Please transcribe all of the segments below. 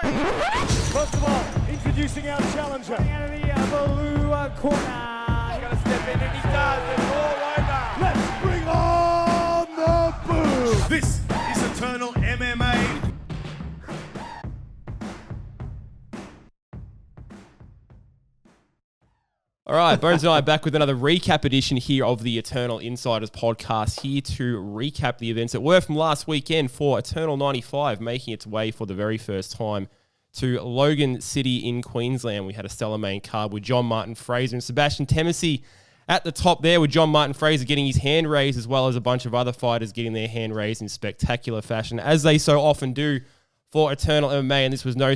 First of all, introducing our challenger. Out of the blue corner. He's going to step in and he does. It's all over. Let's bring on the boom. This is Eternal MMA. All right, Bones and I are back with another recap edition here of the Eternal Insiders Podcast, here to recap the events that were from last weekend for Eternal 95, making its way for the very first time to Logan City in Queensland. We had a stellar main card with John Martin Fraser and Sebastian Temesi at the top there, with John Martin Fraser getting his hand raised, as well as a bunch of other fighters getting their hand raised in spectacular fashion, as they so often do for Eternal MMA, and this was no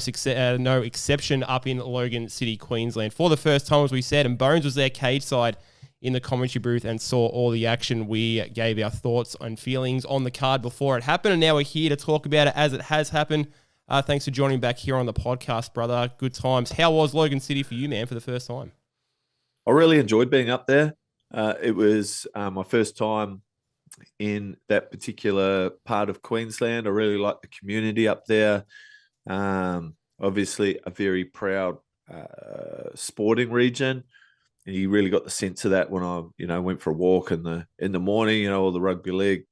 exception up in Logan City, Queensland. For the first time, as we said, and Bones was there cage side in the commentary booth and saw all the action. We gave our thoughts and feelings on the card before it happened, and now we're here to talk about it as it has happened. Thanks for joining back here on the podcast, brother. Good times. How was Logan City for you, man, for the first time? I really enjoyed being up there. It was my first time in that particular part of Queensland. I really like the community up there. Obviously, a very proud sporting region, and you really got the sense of that when I, went for a walk in the morning. All the rugby league,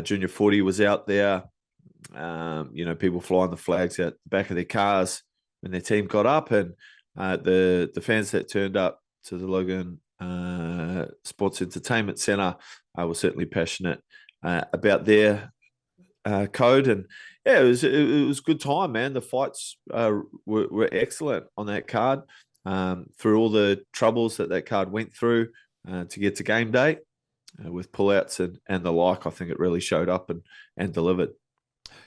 junior footy was out there. People flying the flags out the back of their cars when their team got up, and the fans that turned up to the Logan Sports Entertainment Centre were certainly passionate about their code, and yeah, it was a good time, man. The fights were excellent on that card. Through all the troubles that card went through to get to game day with pullouts and the like, I think it really showed up and delivered.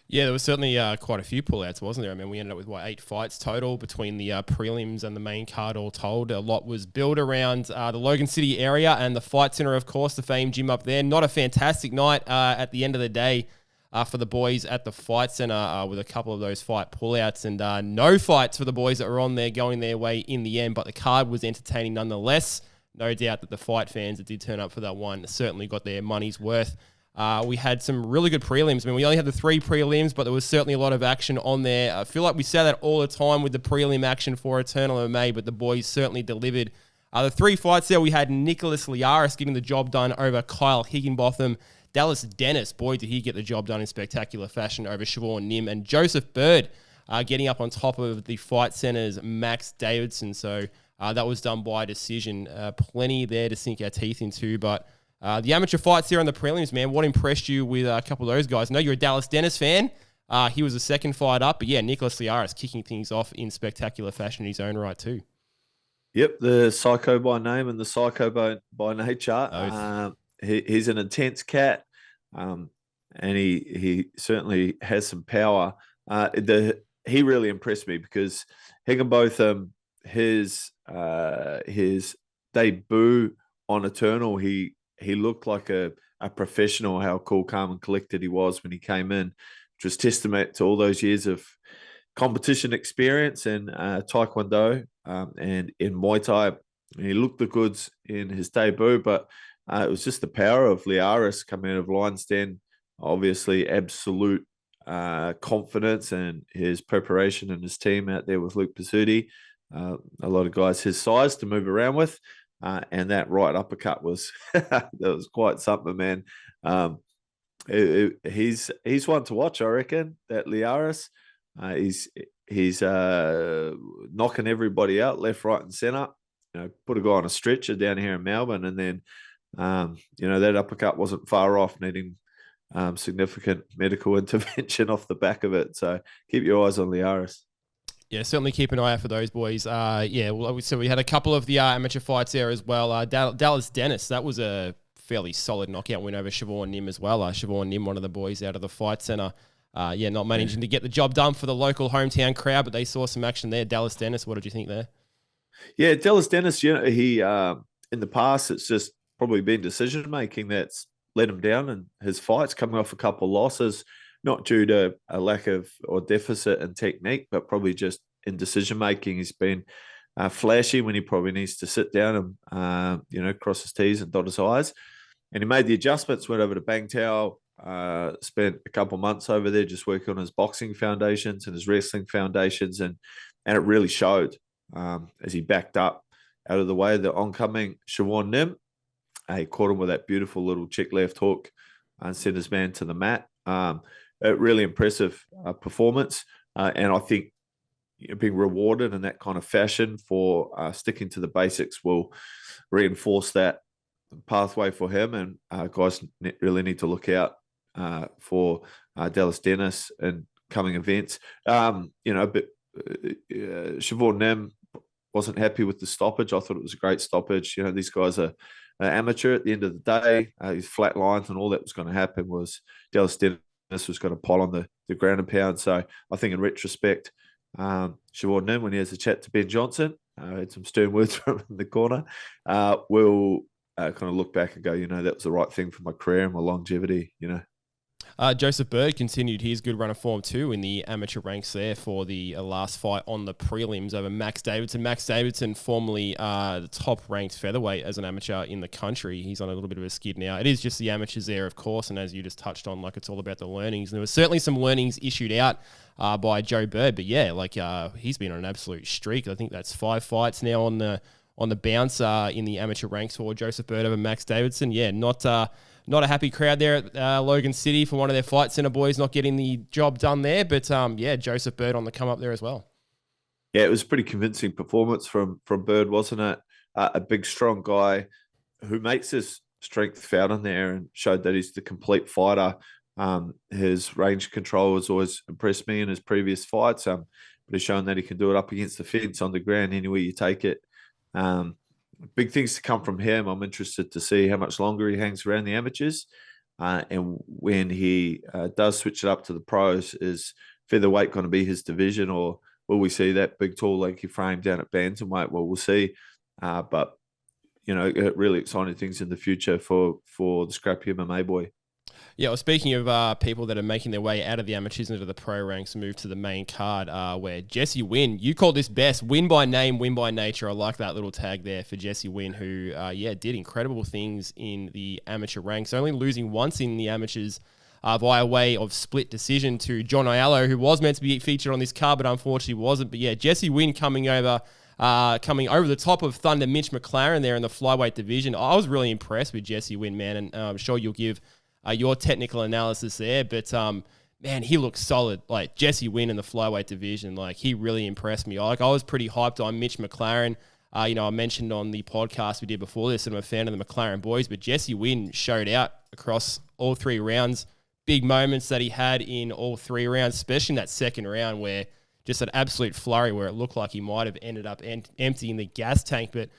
Yeah, there was certainly quite a few pullouts, wasn't there? I mean, we ended up with 8 fights total between the prelims and the main card all told. A lot was built around the Logan City area and the Fight Centre, of course, the famed gym up there. Not a fantastic night at the end of the day for the boys at the Fight Centre with a couple of those fight pullouts, and no fights for the boys that were on there going their way in the end, but the card was entertaining nonetheless. No doubt that the fight fans that did turn up for that one certainly got their money's worth. We had some really good prelims. I mean, we only had the 3 prelims, but there was certainly a lot of action on there. I feel like we say that all the time with the prelim action for Eternal MMA, but the boys certainly delivered. The 3 fights there, we had Nicholas Liaris getting the job done over Kyle Higginbotham. Dallas Dennis, boy, did he get the job done in spectacular fashion over Siobhan Nim. And Joseph Bird getting up on top of the Fight Centre's Max Davidson. So that was done by decision. Plenty there to sink our teeth into, but the amateur fights there on the prelims, man, what impressed you with a couple of those guys? I know you're a Dallas Dennis fan. He was the second fight up, but yeah, Nicholas Liaris kicking things off in spectacular fashion in his own right too. Yep, the psycho by name and the psycho by nature. He's an intense cat, and he certainly has some power. He really impressed me because Higginbotham, his debut on Eternal, he looked like a professional, how cool, calm, and collected he was when he came in, which was testament to all those years of competition experience in Taekwondo and in Muay Thai. He looked the goods in his debut, but it was just the power of Liaris coming out of Lion's Den. Obviously, absolute confidence and his preparation and his team out there with Luke Pizzuti. A lot of guys his size to move around with. And that right uppercut was that was quite something, man. He's one to watch, I reckon. That Liaris, he's knocking everybody out left, right, and centre. Put a guy on a stretcher down here in Melbourne, and then that uppercut wasn't far off, needing significant medical intervention off the back of it. So keep your eyes on Liaris. Yeah, certainly keep an eye out for those boys. So we had a couple of the amateur fights there as well. Dallas Dennis, that was a fairly solid knockout win over Siobhan Nim as well. Siobhan Nim, one of the boys out of the Fight Centre. Not managing to get the job done for the local hometown crowd, but they saw some action there. Dallas Dennis, what did you think there? Yeah, Dallas Dennis, he in the past, it's just probably been decision-making that's let him down in his fights, coming off a couple of losses, not due to a lack of or deficit in technique, but probably just in decision-making. He's been flashy when he probably needs to sit down and, cross his T's and dot his I's. And he made the adjustments, went over to Bangtao, spent a couple months over there just working on his boxing foundations and his wrestling foundations, and it really showed as he backed up out of the way of the oncoming Siobhan Nim. He caught him with that beautiful little check left hook and sent his man to the mat. A really impressive performance, and I think being rewarded in that kind of fashion for sticking to the basics will reinforce that pathway for him. And guys really need to look out for Dallas Dennis in coming events. But Siobhan Nim wasn't happy with the stoppage. I thought it was a great stoppage. These guys are amateur at the end of the day. He's flat lines, and all that was going to happen was Dallas Dennis was going to pile on the ground and pound. So I think in retrospect, Siobhan Nim, when he has a chat to Ben Johnson, had some stern words from him in the corner, will kind of look back and go, that was the right thing for my career and my longevity, Joseph Bird continued his good run of form too in the amateur ranks there for the last fight on the prelims over Max Davidson. Max Davidson, formerly the top-ranked featherweight as an amateur in the country. He's on a little bit of a skid now. It is just the amateurs there, of course, and as you just touched on, it's all about the learnings. And there was certainly some learnings issued out by Joe Bird, but yeah, he's been on an absolute streak. I think that's 5 fights now on the bounce in the amateur ranks for Joseph Bird over Max Davidson. Yeah, not a happy crowd there at Logan City for one of their Fight Center boys not getting the job done there. But Joseph Bird on the come up there as well. Yeah, it was a pretty convincing performance from Bird, wasn't it? A big, strong guy who makes his strength felt in there and showed that he's the complete fighter. His range control has always impressed me in his previous fights, but he's shown that he can do it up against the fence, on the ground, anywhere you take it. Big things to come from him. I'm interested to see how much longer he hangs around the amateurs. And when he does switch it up to the pros, is featherweight going to be his division, or will we see that big, tall, lanky frame down at bantamweight? Well, we'll see. But, really exciting things in the future for the scrappy MMA boy. Yeah, well, speaking of people that are making their way out of the amateurs into the pro ranks and move to the main card, where Jesse Wynn, you called this best, win by name, win by nature. I like that little tag there for Jesse Wynn, who, did incredible things in the amateur ranks, only losing once in the amateurs via way of split decision to John Aiello, who was meant to be featured on this card, but unfortunately wasn't. But yeah, Jesse Wynn coming over the top of Thunder Mitch McLaren there in the flyweight division. I was really impressed with Jesse Wynn, man, and I'm sure you'll give your technical analysis there, but man, he looks solid. Like Jesse Wynn in the flyweight division, he really impressed me. I was pretty hyped on Mitch McLaren. I mentioned on the podcast we did before this that I'm a fan of the McLaren boys, but Jesse Wynn showed out across all 3 rounds. Big moments that he had in all 3 rounds, especially in that second round where just an absolute flurry where it looked like he might have ended up emptying the gas tank, but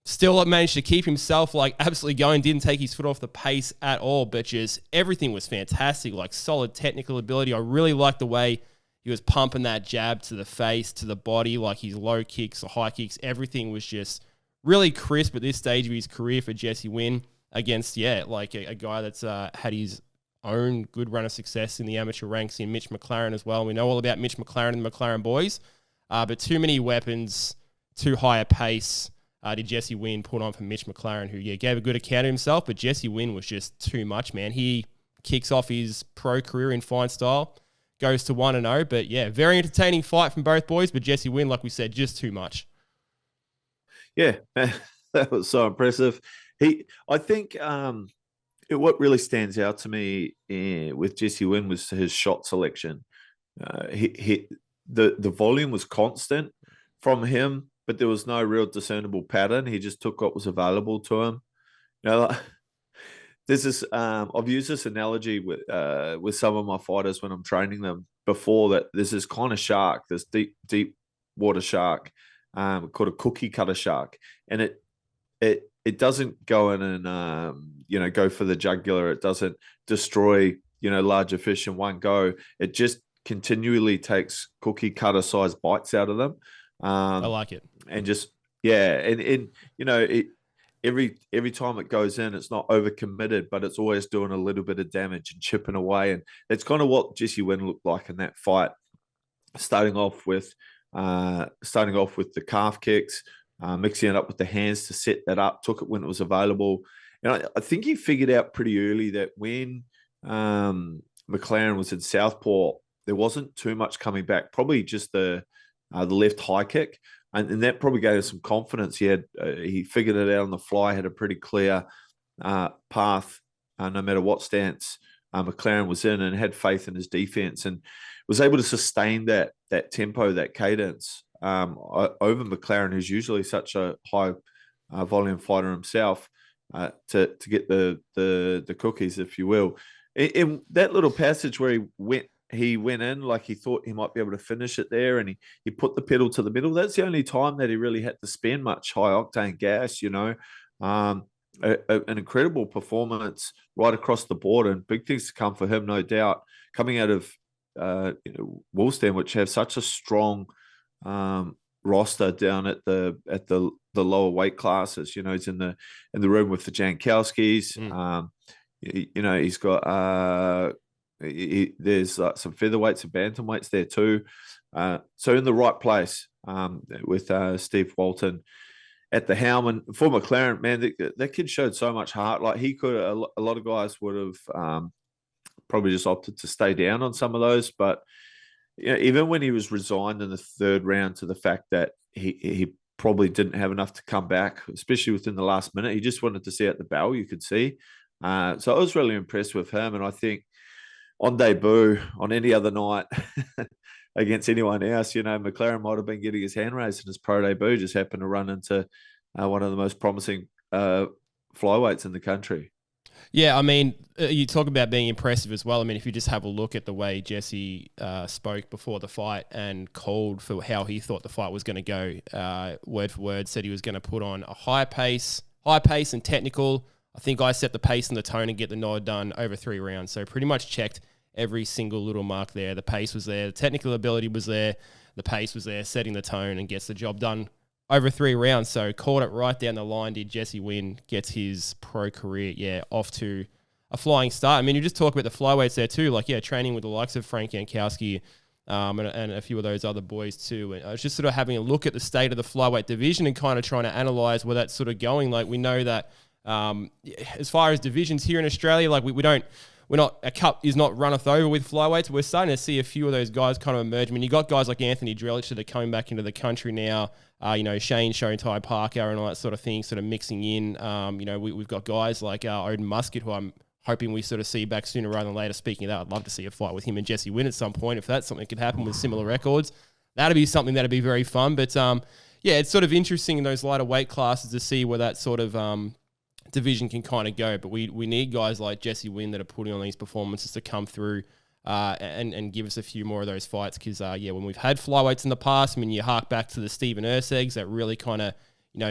still managed to keep himself absolutely going, didn't take his foot off the pace at all, but just everything was fantastic, solid technical ability. I really liked the way he was pumping that jab to the face, to the body, his low kicks, the high kicks, everything was just really crisp at this stage of his career for Jesse Wynn against, a guy that's had his own good run of success in the amateur ranks in Mitch McLaren as well. We know all about Mitch McLaren and the McLaren boys, but too many weapons, too high a pace, did Jesse Wynn put on for Mitch McLaren, who, gave a good account of himself, but Jesse Wynn was just too much, man. He kicks off his pro career in fine style, goes to 1-0, but very entertaining fight from both boys, but Jesse Wynn, like we said, just too much. Yeah, that was so impressive. I think what really stands out to me with Jesse Wynn was his shot selection. The volume was constant from him, but there was no real discernible pattern. He just took what was available to him. There's this. I've used this analogy with some of my fighters when I'm training them before, that there's this kind of shark, this deep water shark, called a cookie cutter shark, and it doesn't go in and go for the jugular. It doesn't destroy larger fish in one go. It just continually takes cookie cutter size bites out of them. I like it. And just, every time it goes in, it's not overcommitted, but it's always doing a little bit of damage and chipping away. And that's kind of what Jesse Wynn looked like in that fight, starting off with the calf kicks, mixing it up with the hands to set that up, took it when it was available. And I think he figured out pretty early that when McLaren was in southpaw, there wasn't too much coming back. Probably just the left high kick, and that probably gave us some confidence. He figured it out on the fly, had a pretty clear path, no matter what stance McLaren was in, and had faith in his defense, and was able to sustain that tempo, that cadence over McLaren, who's usually such a high volume fighter himself, to get the cookies, if you will. In that little passage where he went in like he thought he might be able to finish it there, and he put the pedal to the middle. That's the only time that he really had to spend much high octane gas. An incredible performance right across the board, and big things to come for him, no doubt. Coming out of Woolston, which have such a strong roster down at the lower weight classes. He's in the room with the Jankowskis. He's got there's some featherweights and bantamweights there too. So in the right place with Steve Walton at the helm. And for McLaren, man, that kid showed so much heart. Like he could, a lot of guys would have probably just opted to stay down on some of those. But even when he was resigned in the third round to the fact that he probably didn't have enough to come back, especially within the last minute, he just wanted to see out the bell, you could see. So I was really impressed with him. And I think on debut, on any other night against anyone else, McLaren might have been getting his hand raised in his pro debut, just happened to run into one of the most promising flyweights in the country. Yeah, I mean, you talk about being impressive as well. I mean, if you just have a look at the way Jesse spoke before the fight and called for how he thought the fight was going to go, word for word, said he was going to put on a high pace and technical. I think I set the pace and the tone and get the nod done over 3 rounds. So pretty much checked every single little mark there. The pace was there. The technical ability was there. The pace was there, setting the tone and gets the job done over 3 rounds. So called it right down the line. Did Jesse Wynn, gets his pro career, off to a flying start. I mean, you just talk about the flyweights there too. Like, training with the likes of Frank Jankowski and a few of those other boys too. And I was just sort of having a look at the state of the flyweight division and kind of trying to analyze where that's sort of going. Like, we know that as far as divisions here in Australia, like a cup is not runneth over with flyweights. We're starting to see a few of those guys kind of emerge. I mean, you got guys like Anthony Drelich that are coming back into the country now. Shane Showtime Parker and all that sort of thing, sort of mixing in. We've got guys like Odin Musket, who I'm hoping we sort of see back sooner rather than later. Speaking of that, I'd love to see a fight with him and Jesse Wynn at some point. If that's something that could happen with similar records, that'd be something that'd be very fun. But it's sort of interesting in those lighter weight classes to see where that sort of division can kind of go. But we need guys like Jesse Wynn that are putting on these performances to come through and give us a few more of those fights. Because, when we've had flyweights in the past, I mean, you hark back to the Stephen Ersegs that really kind of,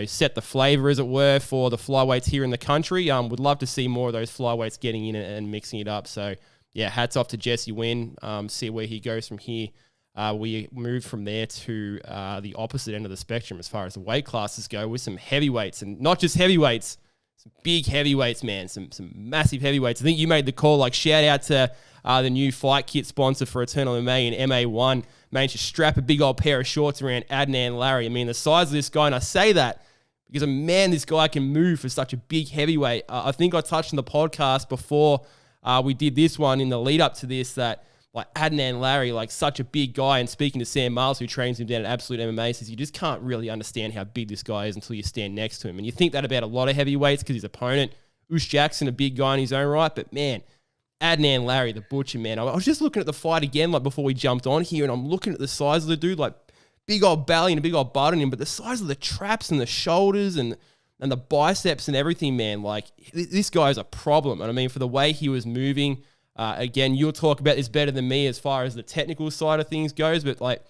set the flavour, as it were, for the flyweights here in the country. Would love to see more of those flyweights getting in and mixing it up. So, hats off to Jesse Wynn. See where he goes from here. We moved from there to the opposite end of the spectrum as far as the weight classes go, with some heavyweights, and not just heavyweights, some big heavyweights, man, some massive heavyweights. I think you made the call, like, shout out to the new fight kit sponsor for Eternal MMA and MA1. Managed to strap a big old pair of shorts around Adnan Larry. I mean, the size of this guy, and I say that because, man, this guy can move for such a big heavyweight. I think I touched on the podcast before we did this one in the lead up to this that, like, Adnan Larry, like, such a big guy. And speaking to Sam Miles, who trains him down at Absolute MMA, says you just can't really understand how big this guy is until you stand next to him. And you think that about a lot of heavyweights because his opponent, Ush Jackson, a big guy in his own right. But, man, Adnan Larry, the butcher, man. I was just looking at the fight again, like, before we jumped on here, and I'm looking at the size of the dude, like, big old belly and a big old butt on him, but the size of the traps and the shoulders and the biceps and everything, man, like, this guy is a problem. And I mean, for the way he was moving, again, you'll talk about this better than me as far as the technical side of things goes, but, like,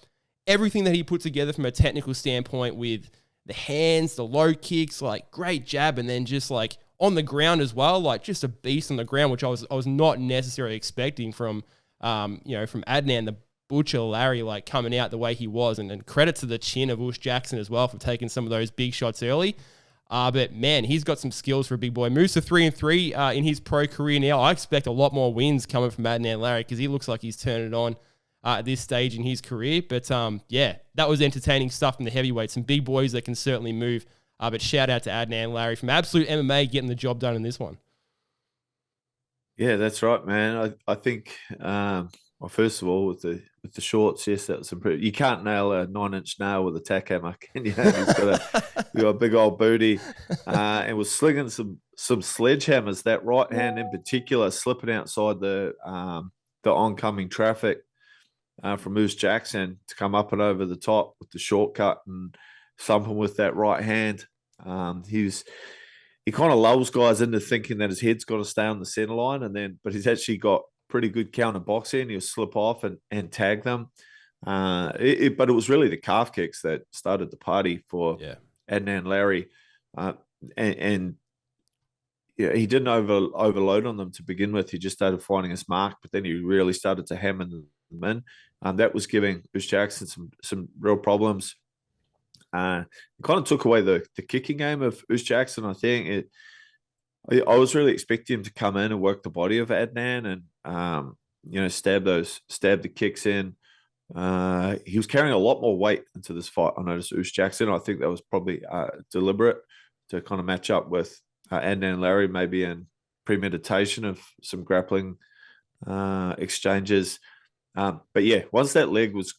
everything that he put together from a technical standpoint with the hands, the low kicks, like, great jab, and then just, like, on the ground as well, like, just a beast on the ground, which I was not necessarily expecting from Adnan, the butcher Larry, like, coming out the way he was, and credit to the chin of Ush Jackson as well for taking some of those big shots early. But, man, he's got some skills for a big boy. Moves to 3-3 in his pro career now. I expect a lot more wins coming from Adnan Larry because he looks like he's turning it on at this stage in his career. But, that was entertaining stuff from the heavyweights. Some big boys that can certainly move. But shout out to Adnan Larry from Absolute MMA getting the job done in this one. Yeah, that's right, man. I think well, first of all, with the shorts, yes, that was improved. You can't nail a 9-inch nail with a tack hammer, can you? He's got a big old booty, and was slinging some sledgehammers. That right hand in particular, slipping outside the oncoming traffic from Moose Jackson to come up and over the top with the shortcut and thumping with that right hand. He kind of lulls guys into thinking that his head's got to stay on the center line, but he's actually got pretty good counter boxing. He'll slip off and tag them. But it was really the calf kicks that started the party for Adnan Larry, and yeah, he didn't overload on them to begin with. He just started finding his mark, but then he really started to hammer them in. That was giving Bruce Jackson some real problems. It kind of took away the kicking game of Bruce Jackson. I think I was really expecting him to come in and work the body of Adnan and stab the kicks in. He was carrying a lot more weight into this fight. I noticed Bruce Jackson. I think that was probably deliberate to kind of match up with Adnan Larry, maybe in premeditation of some grappling exchanges. But yeah, once that leg was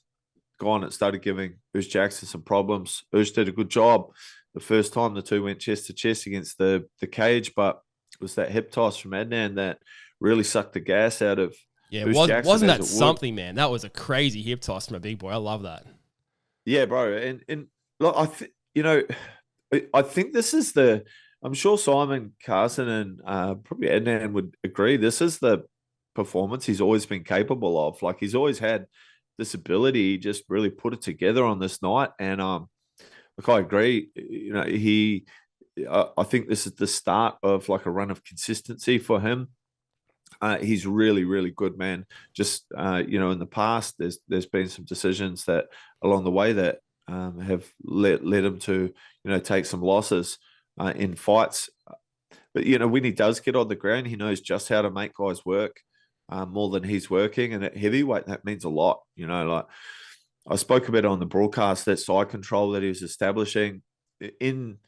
gone, it started giving Bruce Jackson some problems. Bruce did a good job the first time the two went chest to chest against the cage, but it was that hip toss from Adnan that really sucked the gas out of Bruce Jackson. Wasn't that something, man? That was a crazy hip toss from a big boy. I love that. Yeah, bro. And look, I think this is I'm sure Simon Carson and probably Adnan would agree, this is the performance he's always been capable of. Like, he's always had this ability. He just really put it together on this night. And look, I agree. I think this is the start of like a run of consistency for him. He's really, really good, man. Just in the past, there's been some decisions that along the way that have led him to take some losses in fights. But when he does get on the ground, he knows just how to make guys work more than he's working. And at heavyweight, that means a lot. Like I spoke about on the broadcast, that side control that he was establishing in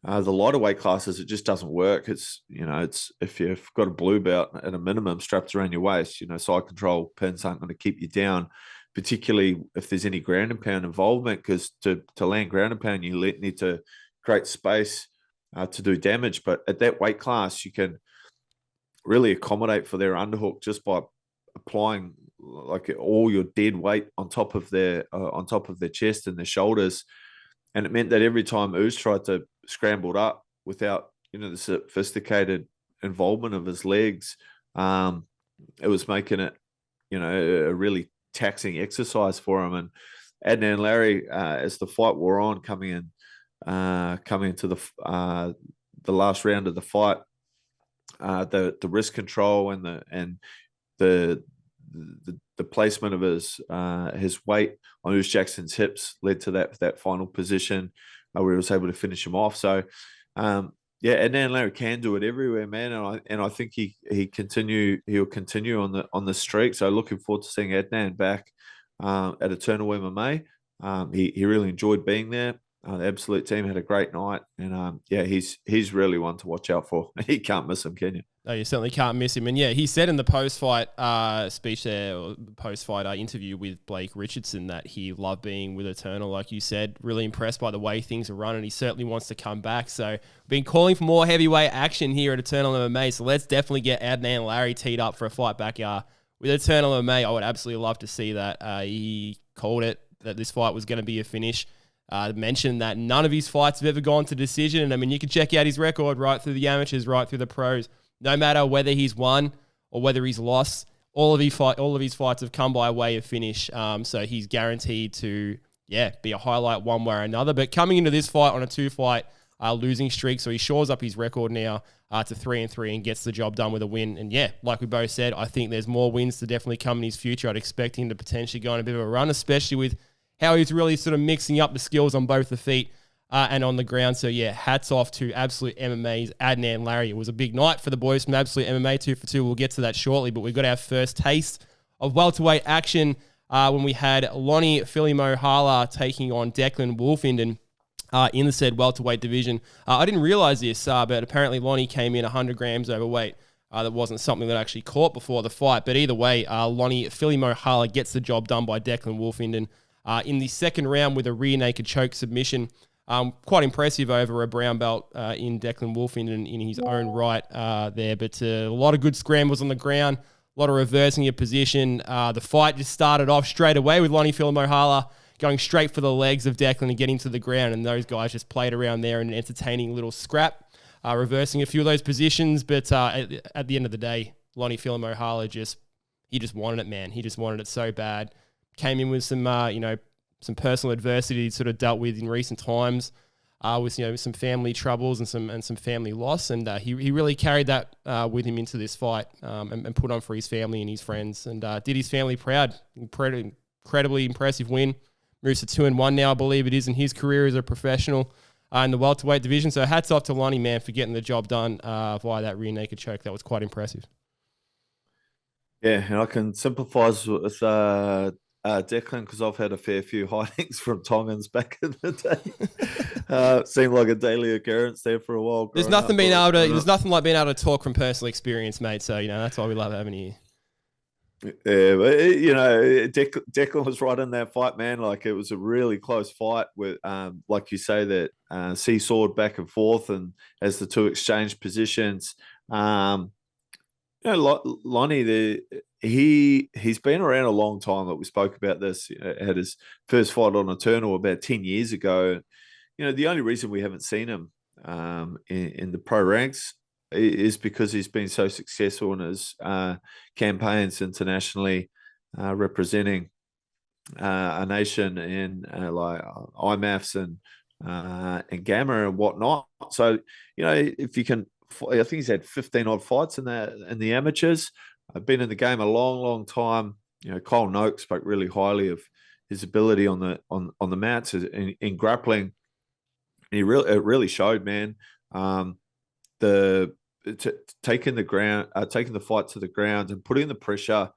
the lighter weight classes, it just doesn't work. It's if you've got a blue belt at a minimum strapped around your waist, side control pins aren't going to keep you down, particularly if there's any ground and pound involvement, because to land ground and pound, you need to create space to do damage. But at that weight class, you can really accommodate for their underhook just by applying like all your dead weight on top of their chest and their shoulders. And it meant that every time Uz tried to scramble up without the sophisticated involvement of his legs, it was making it a really taxing exercise for him. And Adnan Larry, as the fight wore on, coming into the last round of the fight, the wrist control and the placement of his weight on Bruce Jackson's hips led to that final position where he was able to finish him off. So Adnan Larry can do it everywhere, man, and I think he'll continue on the streak. So looking forward to seeing Adnan back at Eternal MMA. He really enjoyed being there. The Absolute team had a great night, and he's really one to watch out for. You can't miss him, can you? No, you certainly can't miss him. And yeah, he said in the post-fight speech there, or post-fight interview with Blake Richardson, that he loved being with Eternal, like you said. Really impressed by the way things are run, and he certainly wants to come back. So been calling for more heavyweight action here at Eternal MMA. So let's definitely get Adnan Larry teed up for a fight back with Eternal MMA. I would absolutely love to see that. He called it that this fight was going to be a finish. Mentioned that none of his fights have ever gone to decision. And I mean, you can check out his record right through the amateurs, right through the pros. No matter whether he's won or whether he's lost, all of his fights have come by way of finish. So he's guaranteed to, be a highlight one way or another. But coming into this fight on a 2-fight losing streak, so he shores up his record now to 3-3 and gets the job done with a win. And like we both said, I think there's more wins to definitely come in his future. I'd expect him to potentially go on a bit of a run, especially with how he's really sort of mixing up the skills on both the feet and on the ground. So, hats off to Absolute MMA's Adnan Larry. It was a big night for the boys from Absolute MMA, 2 for 2. We'll get to that shortly, but we've got our first taste of welterweight action when we had Lonnie Filimohala taking on Declan Wolfinden in the said welterweight division. I didn't realize this, but apparently Lonnie came in 100 grams overweight That wasn't something that I actually caught before the fight. But either way, Lonnie Filimohala gets the job done by Declan Wolfenden in the second round with a rear naked choke submission. Quite impressive over a brown belt in Declan Wolfenden in his own right there. But a lot of good scrambles on the ground, a lot of reversing your position. The fight just started off straight away with Lonnie Filimohala going straight for the legs of Declan and getting to the ground. And those guys just played around there in an entertaining little scrap. Reversing a few of those positions, but at the end of the day, Lonnie Filimohala just wanted it, man. He just wanted it so bad. Came in with some, some personal adversity he'd sort of dealt with in recent times, with some family troubles and some family loss, and he really carried that with him into this fight and put on for his family and his friends, and did his family proud. Incredibly impressive win. Moves to 2-1 now, I believe it is, in his career as a professional. In the welterweight division. So hats off to Lonnie, man, for getting the job done via that rear naked choke. That was quite impressive. Yeah, and I can sympathise with Declan because I've had a fair few hidings from Tongans back in the day. Seemed like a daily occurrence there for a while. There's nothing like being able to talk from personal experience, mate. So that's why we love having you. Yeah, but Declan was right in that fight, man. Like, it was a really close fight with, like you say, that seesawed back and forth, and as the two exchanged positions, Lonnie, he's been around a long time. That we spoke about this. Had his first fight on Eternal about 10 years ago. The only reason we haven't seen him in the pro ranks is because he's been so successful in his campaigns internationally, representing a nation in like IMAFs and Gamma and whatnot. So, if you can, I think he's had 15 odd fights in the amateurs. I've been in the game a long, long time. Kyle Noakes spoke really highly of his ability on the mats in grappling. And it really showed, man. Taking the fight to the ground and putting the pressure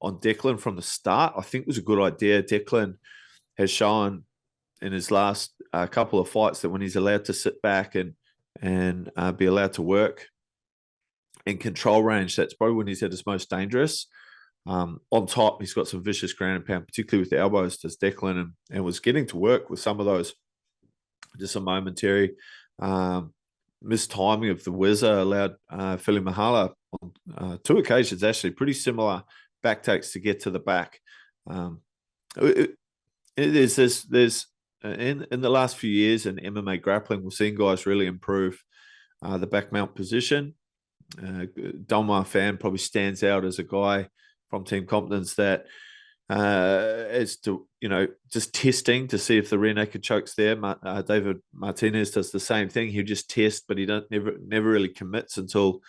on Declan from the start, I think was a good idea. Declan has shown in his last couple of fights that when he's allowed to sit back and be allowed to work in control range, that's probably when he's at his most dangerous. On top, he's got some vicious ground and pound, particularly with the elbows, does Declan, and was getting to work with some of those. Just a momentary mistiming of the whizzer allowed Filimohala on 2 occasions, actually pretty similar back takes to get to the back. There's in the last few years in MMA grappling, we've seen guys really improve the back mount position. Delmar Fan probably stands out as a guy from Team Compton's that as to, just testing to see if the rear naked choke's there. David Martinez does the same thing. He'll just test, but he never really commits until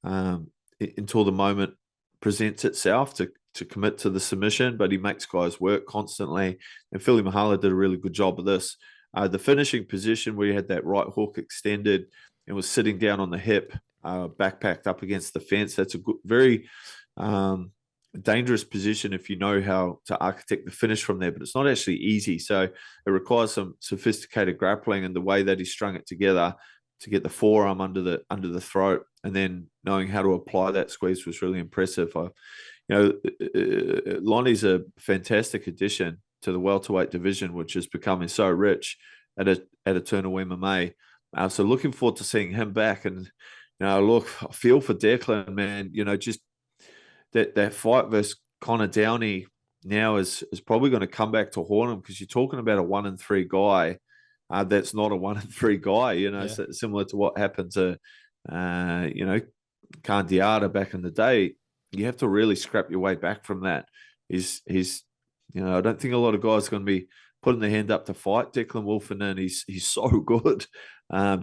the moment presents itself to commit to the submission, but he makes guys work constantly. And Filimohala did a really good job of this. The finishing position where he had that right hook extended and was sitting down on the hip, backpacked up against the fence. That's a good, very dangerous position if you know how to architect the finish from there, but it's not actually easy. So it requires some sophisticated grappling, and the way that he strung it together to get the forearm under the throat, and then knowing how to apply that squeeze was really impressive. Lonnie's a fantastic addition to the welterweight division, which is becoming so rich at Eternal MMA. So looking forward to seeing him back. And look, I feel for Declan, man. Just that fight versus Connor Downey now is probably going to come back to haunt him, because you're talking about a 1-3 guy that's not a 1-3 guy. Similar to what happened to Candiata back in the day. You have to really scrap your way back from that. He's I don't think a lot of guys are going to be putting their hand up to fight Declan Wolfenden. He's so good.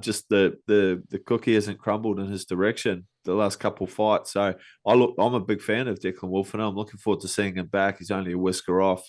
Just the cookie hasn't crumbled in his direction the last couple of fights. So I'm a big fan of Declan Wolfenden. I'm looking forward to seeing him back. He's only a whisker off,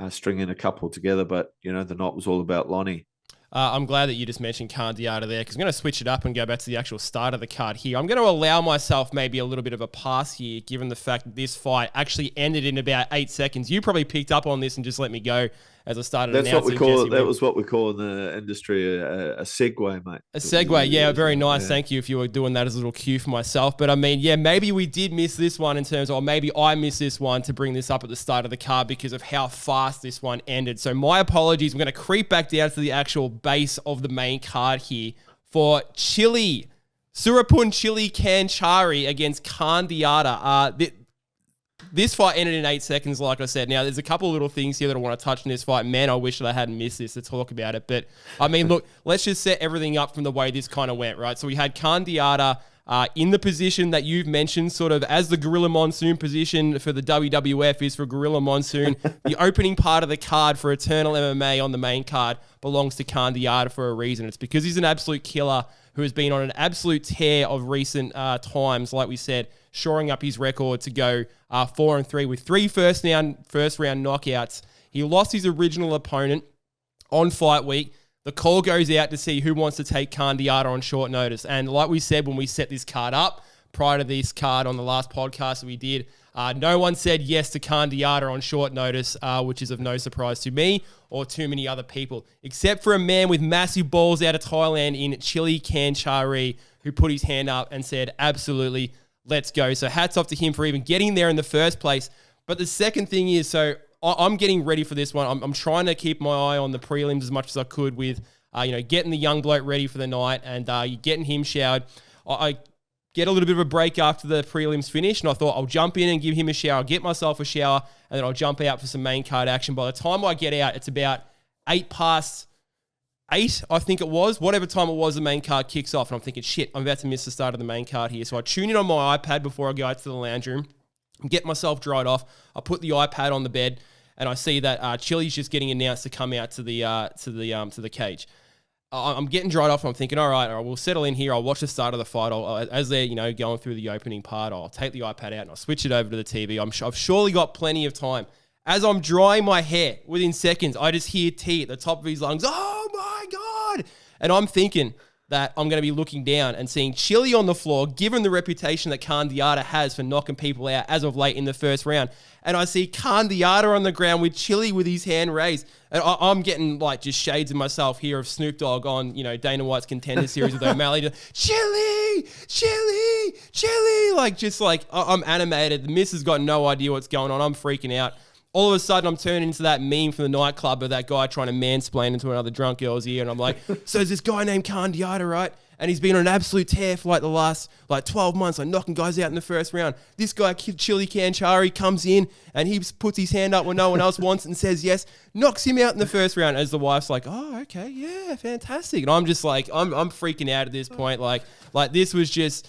stringing a couple together, but the night was all about Lonnie. I'm glad that you just mentioned Candiata there, because I'm going to switch it up and go back to the actual start of the card here. I'm going to allow myself maybe a little bit of a pass here, given the fact that this fight actually ended in about 8 seconds. You probably picked up on this and just let me go as I started That's what announcing. we call Jesse it. That went, was what we call in the industry a segue, mate. a segue, yeah, very nice. Yeah. Thank you if you were doing that as a little cue for myself. But I mean, yeah, maybe we did miss this one in terms of, or maybe I missed this one to bring this up at the start of the card because of how fast this one ended. So my apologies. We're going to creep back down to the actual base of the main card here for Surapun Chili Kanchari against Kandiata. This fight ended in 8 seconds, like I said. Now, there's a couple of little things here that I want to touch in this fight. Man, I wish that I hadn't missed this to talk about it. But, I mean, look, let's just set everything up from the way this kind of went, right? So we had Kandiata in the position that you've mentioned, sort of as the Gorilla Monsoon position for the WWF is for Gorilla Monsoon. The opening part of the card for Eternal MMA on the main card belongs to Kandiata for a reason. It's because he's an absolute killer who has been on an absolute tear of recent times, like we said, shoring up his record to go 4-3 with 3 first round knockouts. He lost his original opponent on fight week. The call goes out to see who wants to take Kandiata on short notice. And like we said when we set this card up, prior to this card on the last podcast that we did, no one said yes to Kandiata on short notice, which is of no surprise to me or too many other people, except for a man with massive balls out of Thailand in Chili Kanchari, who put his hand up and said, absolutely, let's go. So hats off to him for even getting there in the first place. But the second thing is, so I'm getting ready for this one. I'm trying to keep my eye on the prelims as much as I could with, getting the young bloke ready for the night and getting him showered. I get a little bit of a break after the prelims finish, and I thought I'll jump in and give him a shower, get myself a shower, and then I'll jump out for some main card action. By the time I get out, it's about 8:08, I think it was. Whatever time it was, the main card kicks off, and I'm thinking, shit, I'm about to miss the start of the main card here. So I tune in on my iPad before I go out to the lounge room, get myself dried off. I put the iPad on the bed, and I see that Chili's just getting announced to come out to the cage. I'm getting dried off, and I'm thinking, all right, we'll settle in here. I'll watch the start of the fight. As they're going through the opening part, I'll take the iPad out and I'll switch it over to the TV. I've surely got plenty of time. As I'm drying my hair, within seconds, I just hear T at the top of his lungs. Oh my God! And I'm thinking that I'm going to be looking down and seeing Chili on the floor, given the reputation that Kandiata has for knocking people out as of late in the first round. And I see Kandiata on the ground with Chili with his hand raised. And I'm getting like just shades of myself here of Snoop Dogg on, Dana White's Contender Series with O'Malley. Chili, Chili, Chili. I'm animated. The miss has got no idea what's going on. I'm freaking out. All of a sudden, I'm turning into that meme from the nightclub of that guy trying to mansplain into another drunk girl's ear. And I'm like, so there's this guy named Kandiata, right? And he's been on an absolute tear for the last 12 months, knocking guys out in the first round. This guy, Chili Kanchari, comes in and he puts his hand up when no one else wants and says yes, knocks him out in the first round as the wife's like, oh, okay, yeah, fantastic. And I'm just like, I'm freaking out at this point. Like this was just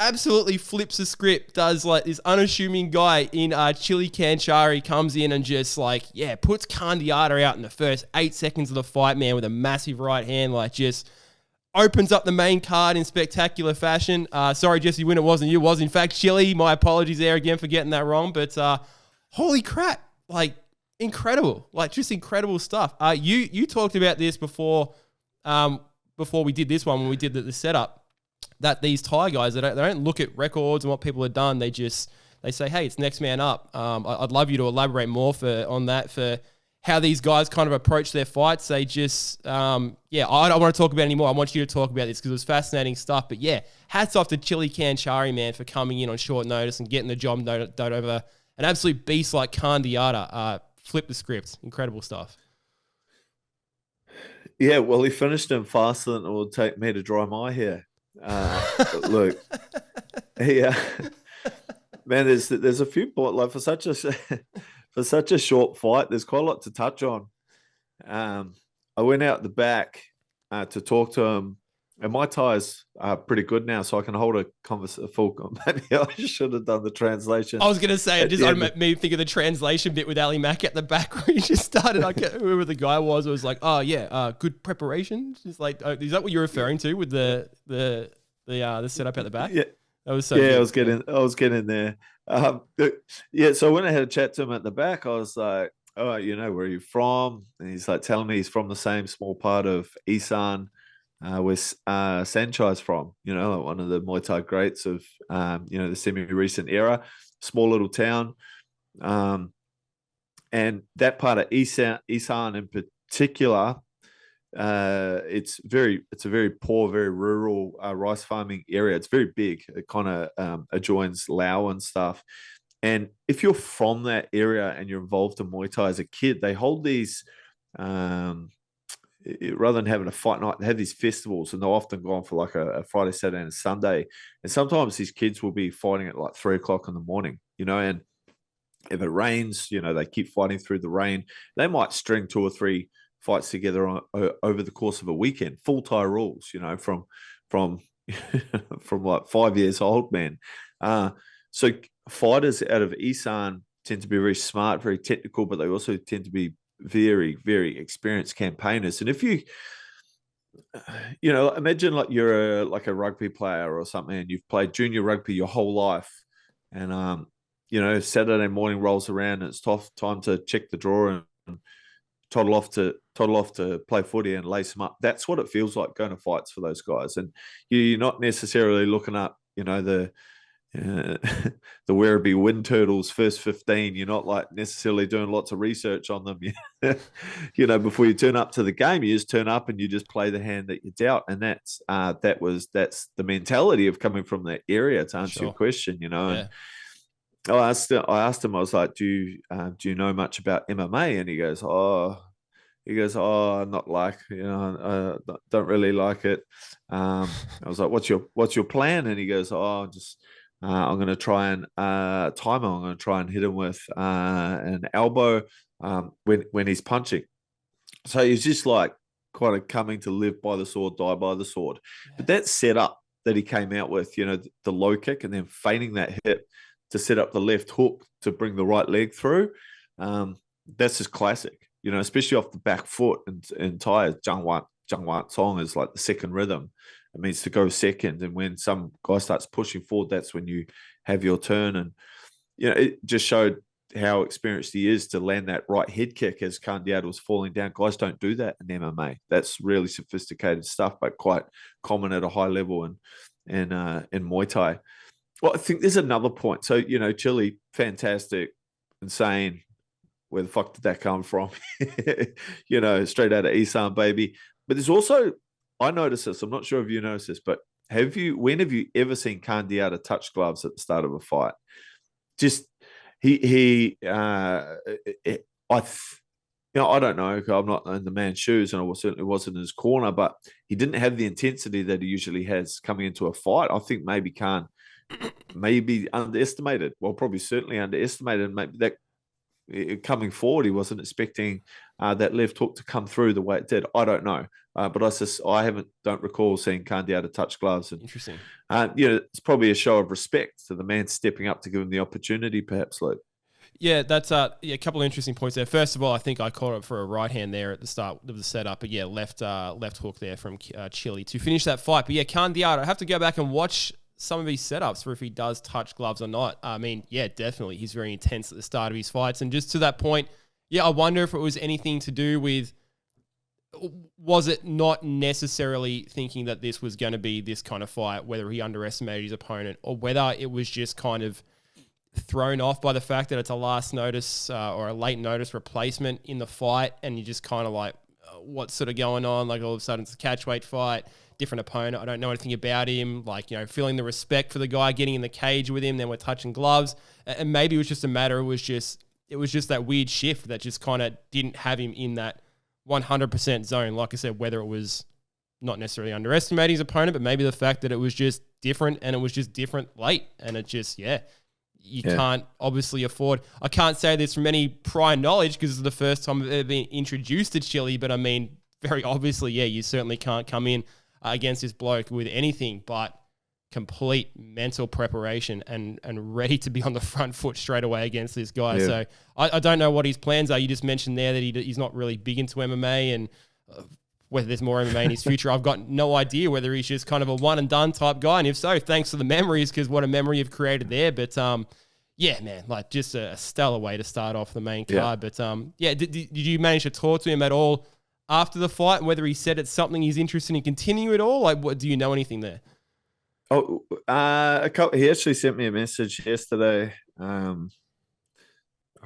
absolutely flips the script, does this unassuming guy in Chili Kanchari comes in and just puts Kandiata out in the first 8 seconds of the fight, man, with a massive right hand, just opens up the main card in spectacular fashion. Sorry, Jesse Wynn, it wasn't you. It was, in fact, Chili. My apologies there again for getting that wrong. But holy crap, incredible. Just incredible stuff. You talked about this before we did this one, when we did the setup, that these Thai guys, they don't look at records and what people have done. They say, hey, it's next man up. I'd love you to elaborate more on that, for how these guys kind of approach their fights. They just, I don't want to talk about it anymore. I want you to talk about this because it was fascinating stuff. But yeah, hats off to Chili Kanchari, man, for coming in on short notice and getting the job done over an absolute beast like Kandiata. Flip the script. Incredible stuff. Yeah, well, he finished him faster than it would take me to dry my hair. Look, man, there's a few for such a short fight. There's quite a lot to touch on. I went out the back to talk to him, and my Thai's are pretty good now, so I can hold a full. Maybe I should have done the translation. I was going to say, I made me think of the translation bit with Ali Mack at the back where he just started. I can't whoever the guy was. It was like, oh yeah, good preparation. Just is that what you're referring to with the setup at the back? Yeah, that was so. Yeah, good. I was getting there. So when I had a chat to him at the back, I was like, oh, where are you from? And he's telling me he's from the same small part of Isan, where Sanchai's from, one of the Muay Thai greats of, the semi-recent era, small little town. And that part of Isan in particular, it's a very poor, very rural rice farming area. It's very big. It kind of adjoins Laos and stuff. And if you're from that area and you're involved in Muay Thai as a kid, they hold these, rather than having a fight night, they have these festivals, and they'll often go on for like a Friday, Saturday, and Sunday. And sometimes these kids will be fighting at like 3:00 in the morning, and if it rains, they keep fighting through the rain. They might string 2 or 3 fights together over the course of a weekend. Full Thai rules, from from like 5 years old, man. So fighters out of Isan tend to be very smart, very technical, but they also tend to be very, very experienced campaigners. And if you, imagine like you're like a rugby player or something, and you've played junior rugby your whole life, and Saturday morning rolls around and it's time to check the drawer and toddle off to play footy and lace them up. That's what it feels like going to fights for those guys. And you're not necessarily looking up, the Werribee Wind Turtles first 15. You're not like necessarily doing lots of research on them, before you turn up to the game. You just turn up and you just play the hand that you're dealt. And that's the mentality of coming from that area, to answer your question, Yeah. And I asked him, I was like, do you know much about MMA? And he goes, not like, I don't really like it. I was like, what's your plan? And he goes, I'm going to try and time him. I'm going to try and hit him with an elbow when he's punching. So he's just like kind of coming to live by the sword, die by the sword. Yeah. But that setup that he came out with, the low kick and then feigning that hip to set up the left hook to bring the right leg through, that's just classic, especially off the back foot. And Thai, Jangwat Song is like the second rhythm. It means to go second. And when some guy starts pushing forward, that's when you have your turn. And, it just showed how experienced he is to land that right head kick as Kandiata was falling down. Guys don't do that in MMA. That's really sophisticated stuff, but quite common at a high level in Muay Thai. Well, I think there's another point. So, Chile, fantastic, insane. Where the fuck did that come from? Straight out of Isan, baby. But there's also, I noticed this, I'm not sure if you noticed this, but when have you ever seen Kandiata touch gloves at the start of a fight? Just, I don't know. I'm not in the man's shoes, and I certainly wasn't in his corner, but he didn't have the intensity that he usually has coming into a fight. I think maybe Khan maybe underestimated. Well, probably certainly underestimated. Maybe that coming forward, he wasn't expecting that left hook to come through the way it did. I don't know, but I don't recall seeing Kandiata touch gloves. And, interesting. It's probably a show of respect to the man stepping up to give him the opportunity, perhaps, Luke. Yeah, that's a couple of interesting points there. First of all, I think I caught it for a right hand there at the start of the setup, but yeah, left hook there from Chile to finish that fight. But yeah, Kandiata, I have to go back and watch some of his setups for if he does touch gloves or not. I mean, yeah, definitely. He's very intense at the start of his fights. And just to that point, yeah, I wonder if it was anything to do with, was it not necessarily thinking that this was going to be this kind of fight, whether he underestimated his opponent or whether it was just kind of thrown off by the fact that it's a last notice or a late notice replacement in the fight, and you just kind of like, what's sort of going on? Like all of a sudden it's a catchweight fight, different opponent. I don't know anything about him. Like, feeling the respect for the guy, getting in the cage with him, then we're touching gloves. And maybe it was just a matter, it was just that weird shift that just kind of didn't have him in that 100% zone. Like I said, whether it was not necessarily underestimating his opponent, but maybe the fact that it was just different, and it was just different late. And it just, you can't obviously afford. I can't say this from any prior knowledge because it's the first time I've ever been introduced to Chile, but I mean, very obviously, you certainly can't come in against this bloke with anything but complete mental preparation and ready to be on the front foot straight away against this guy. Yeah. So I don't know what his plans are. You just mentioned there that he's not really big into MMA, and whether there's more MMA in his future, I've got no idea. Whether he's just kind of a one and done type guy, and if so, thanks for the memories, because what a memory you've created there. But yeah, man, like just a stellar way to start off the main card. But did you manage to talk to him at all after the fight, and whether he said it's something he's interested in continue at all? Like, what do you know anything there? Oh, he actually sent me a message yesterday. I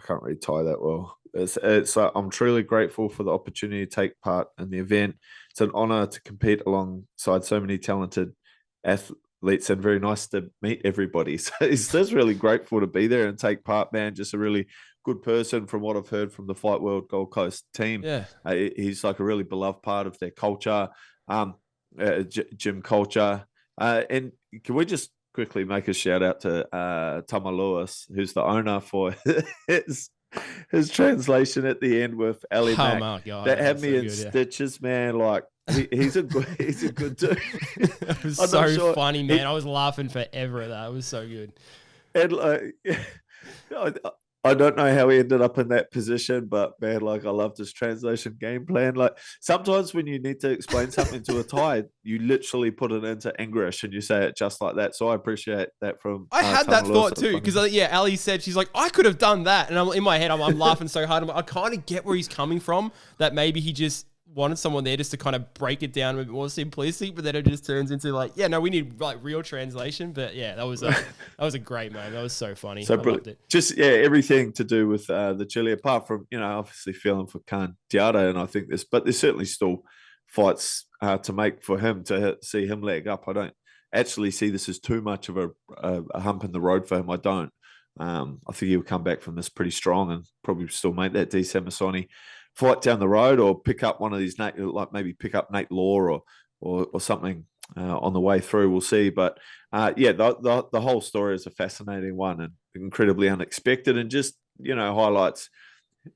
can't really tie that well. I'm truly grateful for the opportunity to take part in the event. It's an honor to compete alongside so many talented athletes, and very nice to meet everybody. So he's just really grateful to be there and take part, man. Just a really good person from what I've heard from the Fight World Gold Coast team. Yeah. He's like a really beloved part of their culture, gym culture. And can we just quickly make a shout out to Tama Lewis, who's the owner, for his translation at the end with Ali Mack. my God, that had me so in good, yeah. stitches, man. Like he's a good dude. It was I'm so not sure. funny, man. I was laughing forever at that. It was so good. And like, I don't know how he ended up in that position, but man, like I loved his translation game plan. Like sometimes when you need to explain something to a Thai, you literally put it into English and you say it just like that. So I appreciate that from. I had that Tama thought Lewis. too, because Ali said, she's like, I could have done that, and I'm in my head, I'm laughing so hard. I kind of get where he's coming from. That maybe he just wanted someone there just to kind of break it down a bit more simplistic, but then it just turns into like, yeah, no, we need like real translation. But yeah, that was a great moment. That was so funny. So I loved it. just everything to do with the Chile, apart from obviously feeling for Khan Diarra, and I think but there's certainly still fights to make for him to see him leg up. I don't actually see this as too much of a hump in the road for him. I don't. I think he'll come back from this pretty strong and probably still make that D. Samasoni fight down the road, or pick up one of these, like maybe pick up Nate Law or something on the way through. We'll see. But the whole story is a fascinating one and incredibly unexpected, and just highlights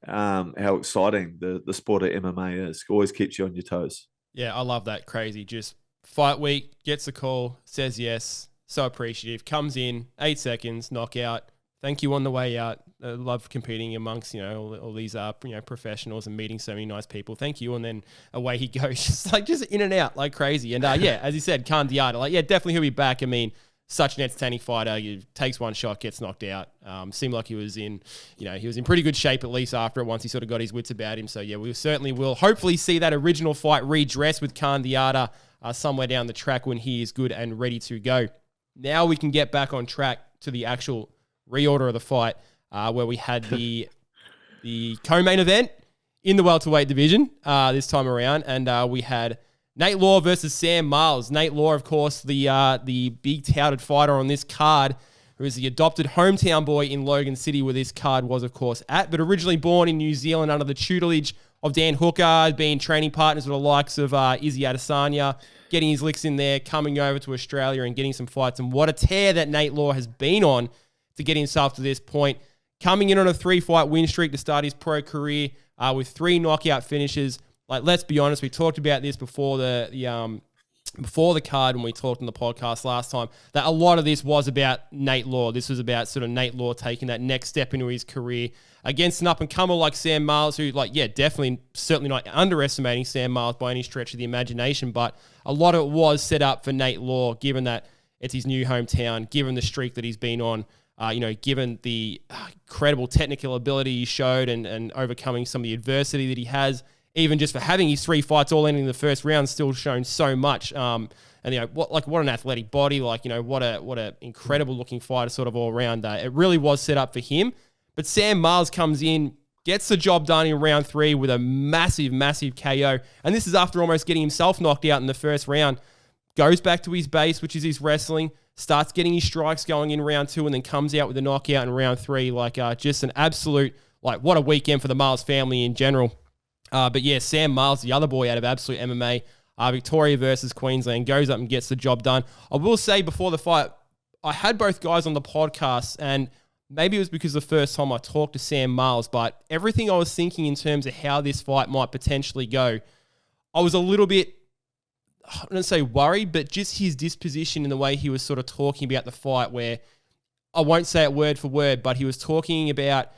how exciting the sport of MMA is. It always keeps you on your toes. Yeah, I love that. Crazy. Just fight week, gets a call, says yes, so appreciative, comes in, 8 seconds, knockout. Thank you on the way out. I love competing amongst, all these professionals and meeting so many nice people. Thank you. And then away he goes, just in and out like crazy. And as you said, Khan Diarra, definitely he'll be back. I mean, such an entertaining fighter. He takes one shot, gets knocked out. Seemed like he was in pretty good shape, at least after it, once he sort of got his wits about him. So yeah, we certainly will hopefully see that original fight redress with Khan Diarra somewhere down the track when he is good and ready to go. Now we can get back on track to the actual reorder of the fight, where we had the co-main event in the welterweight division this time around, and we had Nate Law versus Sam Miles. Nate Law, of course, the big touted fighter on this card, who is the adopted hometown boy in Logan City, where this card was, of course, at, but originally born in New Zealand under the tutelage of Dan Hooker, being training partners with the likes of Izzy Adesanya, getting his licks in there, coming over to Australia and getting some fights. And what a tear that Nate Law has been on to get himself to this point. Coming in on a 3-fight win streak to start his pro career with 3 knockout finishes. Like, let's be honest, we talked about this before the card when we talked on the podcast last time, that a lot of this was about Nate Law. This was about sort of Nate Law taking that next step into his career against an up-and-comer like Sam Miles, who, definitely, certainly not underestimating Sam Miles by any stretch of the imagination, but a lot of it was set up for Nate Law, given that it's his new hometown, given the streak that he's been on, given the incredible technical ability he showed and overcoming some of the adversity that he has, even just for having his 3 fights all ending in the first round, still shown so much. And what an athletic body, what a incredible looking fighter, sort of all around. It really was set up for him. But Sam Miles comes in, gets the job done in round 3 with a massive, massive KO. And this is after almost getting himself knocked out in the first round. Goes back to his base, which is his wrestling, starts getting his strikes going in round 2, and then comes out with a knockout in round 3. Just an absolute, what a weekend for the Miles family in general. But yeah, Sam Miles, the other boy out of Absolute MMA, Victoria versus Queensland, goes up and gets the job done. I will say before the fight, I had both guys on the podcast, and maybe it was because the first time I talked to Sam Miles, but everything I was thinking in terms of how this fight might potentially go, I was a little bit, I don't say worried, but just his disposition in the way he was sort of talking about the fight, where I won't say it word for word, but he was talking about,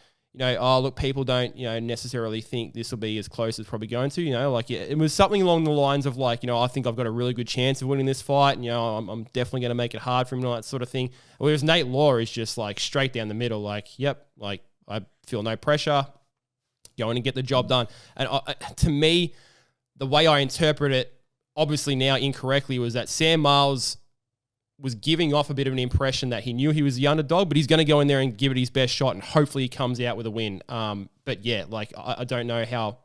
people don't, necessarily think this will be as close as probably going to, it was something along the lines of I think I've got a really good chance of winning this fight. And, I'm definitely going to make it hard for him, and all that sort of thing. Whereas Nate Law is just straight down the middle, I feel no pressure, go in and get the job done. And to me, the way I interpret it, obviously now incorrectly, was that Sam Miles was giving off a bit of an impression that he knew he was the underdog, but he's going to go in there and give it his best shot, and hopefully he comes out with a win. But yeah, like I don't know how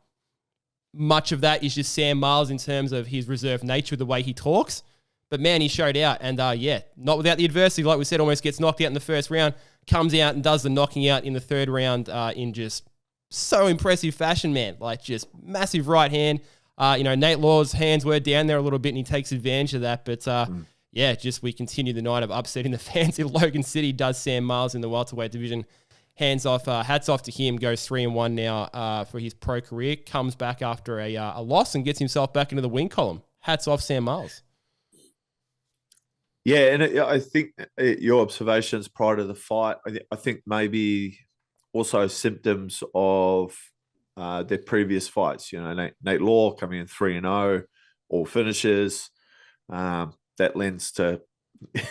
much of that is just Sam Miles in terms of his reserved nature, the way he talks. But man, he showed out, and yeah, not without the adversity. Like we said, almost gets knocked out in the first round, comes out and does the knocking out in the third round in just so impressive fashion, man. Like just massive right hand. Nate Law's hands were down there a little bit, and he takes advantage of that. But yeah, just we continue the night of upsetting the fans in Logan City. Does Sam Miles in the welterweight division. Hats off to him. Goes 3-1 now for his pro career. Comes back after a loss and gets himself back into the win column. Hats off, Sam Miles. Yeah, and I think your observations prior to the fight, I think maybe also symptoms of their previous fights. Nate Law coming in 3-0, all finishes. That lends to,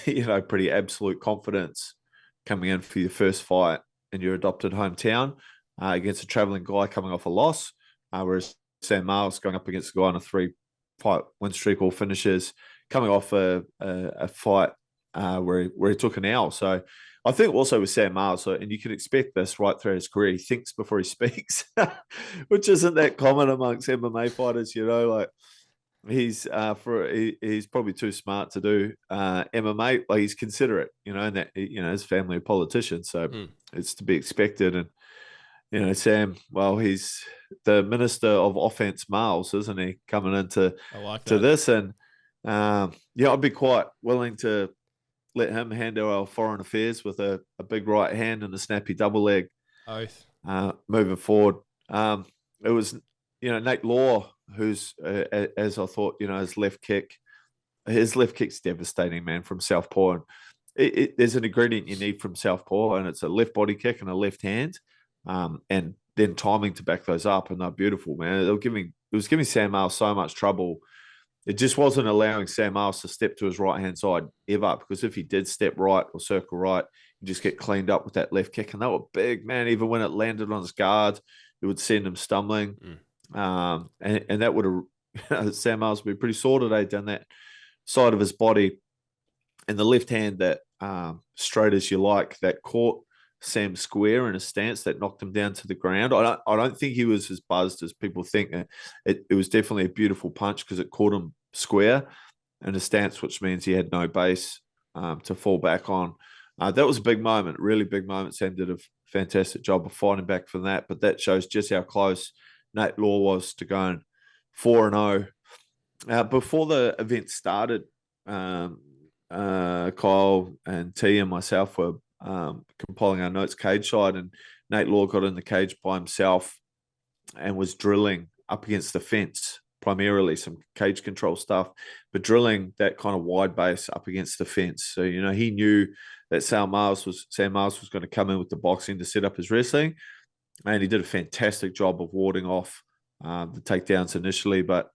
pretty absolute confidence coming in for your first fight in your adopted hometown against a traveling guy coming off a loss, whereas Sam Miles going up against a guy on a 3-fight win streak, all finishes, coming off a fight where he took an L. So I think also with Sam Miles, and you can expect this right throughout his career, he thinks before he speaks, which isn't that common amongst MMA fighters. Like he's probably too smart to do MMA. Like he's considerate, and that his family are politicians, so it's to be expected. And Sam, well, he's the minister of offense, Miles, isn't he? Coming into to this, and I'd be quite willing to let him handle our foreign affairs with a big right hand and a snappy double leg. Oath. Moving forward, it was Nate Law, who's as I thought, his left kick's devastating, man, from southpaw. And there's an ingredient you need from southpaw, and it's a left body kick and a left hand, and then timing to back those up, and they're beautiful, man. It was giving Sam Miles so much trouble. It just wasn't allowing Sam Miles to step to his right-hand side ever, because if he did step right or circle right, he'd just get cleaned up with that left kick. And they were big, man. Even when it landed on his guard, it would send him stumbling. And that would have, Sam Miles would be pretty sore today down that side of his body. And the left hand that, straight as you like, that caught Sam square in a stance that knocked him down to the ground. I don't think he was as buzzed as people think. It was definitely a beautiful punch because it caught him square in a stance, which means he had no base to fall back on. That was a big moment, really big moment. Sam did a fantastic job of fighting back from that, but that shows just how close Nate Law was to going 4-0. Before the event started, Kyle and T and myself were compiling our notes cage side, and Nate Law got in the cage by himself and was drilling up against the fence, primarily some cage control stuff, but drilling that kind of wide base up against the fence. So, he knew that Sam Miles was going to come in with the boxing to set up his wrestling, and he did a fantastic job of warding off the takedowns initially. But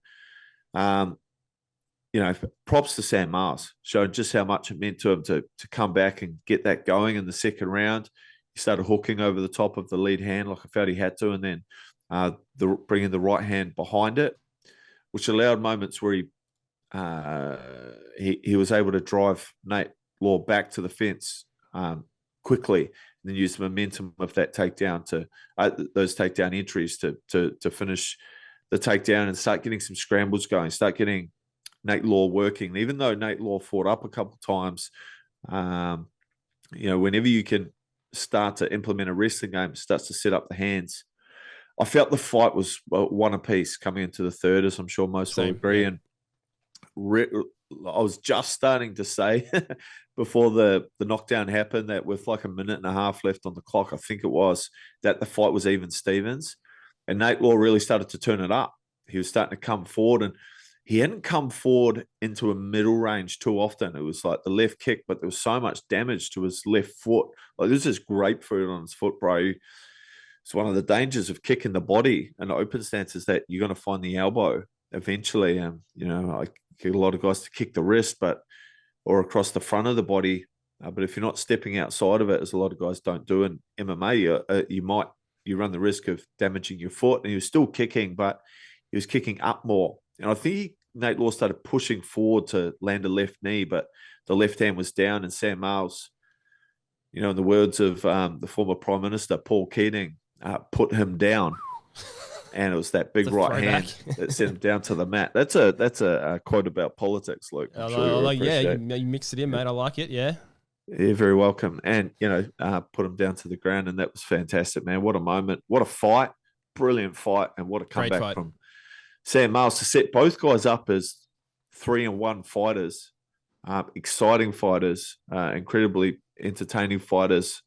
props to Sam Miles, showed just how much it meant to him to come back and get that going in the second round. He started hooking over the top of the lead hand like I felt he had to, and then bringing the right hand behind it, which allowed moments where he was able to drive Nate Law back to the fence quickly, and then use the momentum of that takedown to those takedown entries to finish the takedown and start getting some scrambles going, start getting Nate Law working. Even though Nate Law fought up a couple of times, whenever you can start to implement a wrestling game, starts to set up the hands. I felt the fight was one apiece coming into the third, as I'm sure most will agree. And I was just starting to say before the knockdown happened that with like a minute and a half left on the clock, I think it was, that the fight was even Stevens. And Nate Law really started to turn it up. He was starting to come forward, and he hadn't come forward into a middle range too often. It was like the left kick, but there was so much damage to his left foot. Like there's this grapefruit on his foot, bro. It's one of the dangers of kicking the body in the open stance is that you're going to find the elbow eventually. And, I get a lot of guys to kick the wrist, or across the front of the body. But if you're not stepping outside of it, as a lot of guys don't do in MMA, you run the risk of damaging your foot. And he was still kicking, but he was kicking up more. And I think Nate Law started pushing forward to land a left knee, but the left hand was down, and Sam Miles, you know, in the words of the former Prime Minister, Paul Keating, put him down. And it was that big right hand that sent him down to the mat. That's a quote about politics, Luke. You mixed it in, mate. I like it, yeah. You're very welcome. And, you know, put him down to the ground, and that was fantastic, man. What a moment. What a fight. Brilliant fight. And what a comeback from Sam Miles to set both guys up as 3-1 fighters, exciting fighters, incredibly entertaining fighters,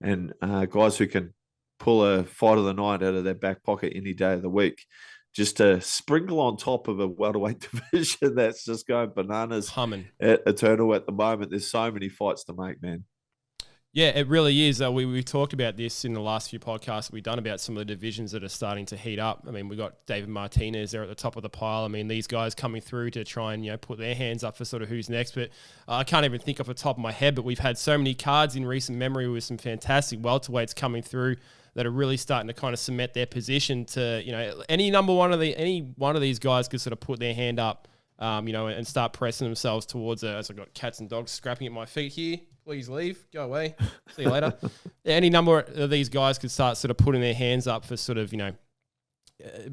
and guys who can pull a fight of the night out of their back pocket any day of the week. Just to sprinkle on top of a welterweight division that's just going bananas. Humming. At Eternal at the moment. There's so many fights to make, man. Yeah, it really is. We talked about this in the last few podcasts we've done about some of the divisions that are starting to heat up. I mean, we got David Martinez there at the top of the pile. I mean, these guys coming through to try and, you know, put their hands up for sort of who's next. But I can't even think off the top of my head, but we've had so many cards in recent memory with some fantastic welterweights coming through that are really starting to kind of cement their position to, you know, any one of these guys could sort of put their hand up, you know, and start pressing themselves towards as I've got cats and dogs scrapping at my feet here. Please leave. Go away. See you later. Any number of these guys could start sort of putting their hands up for sort of, you know,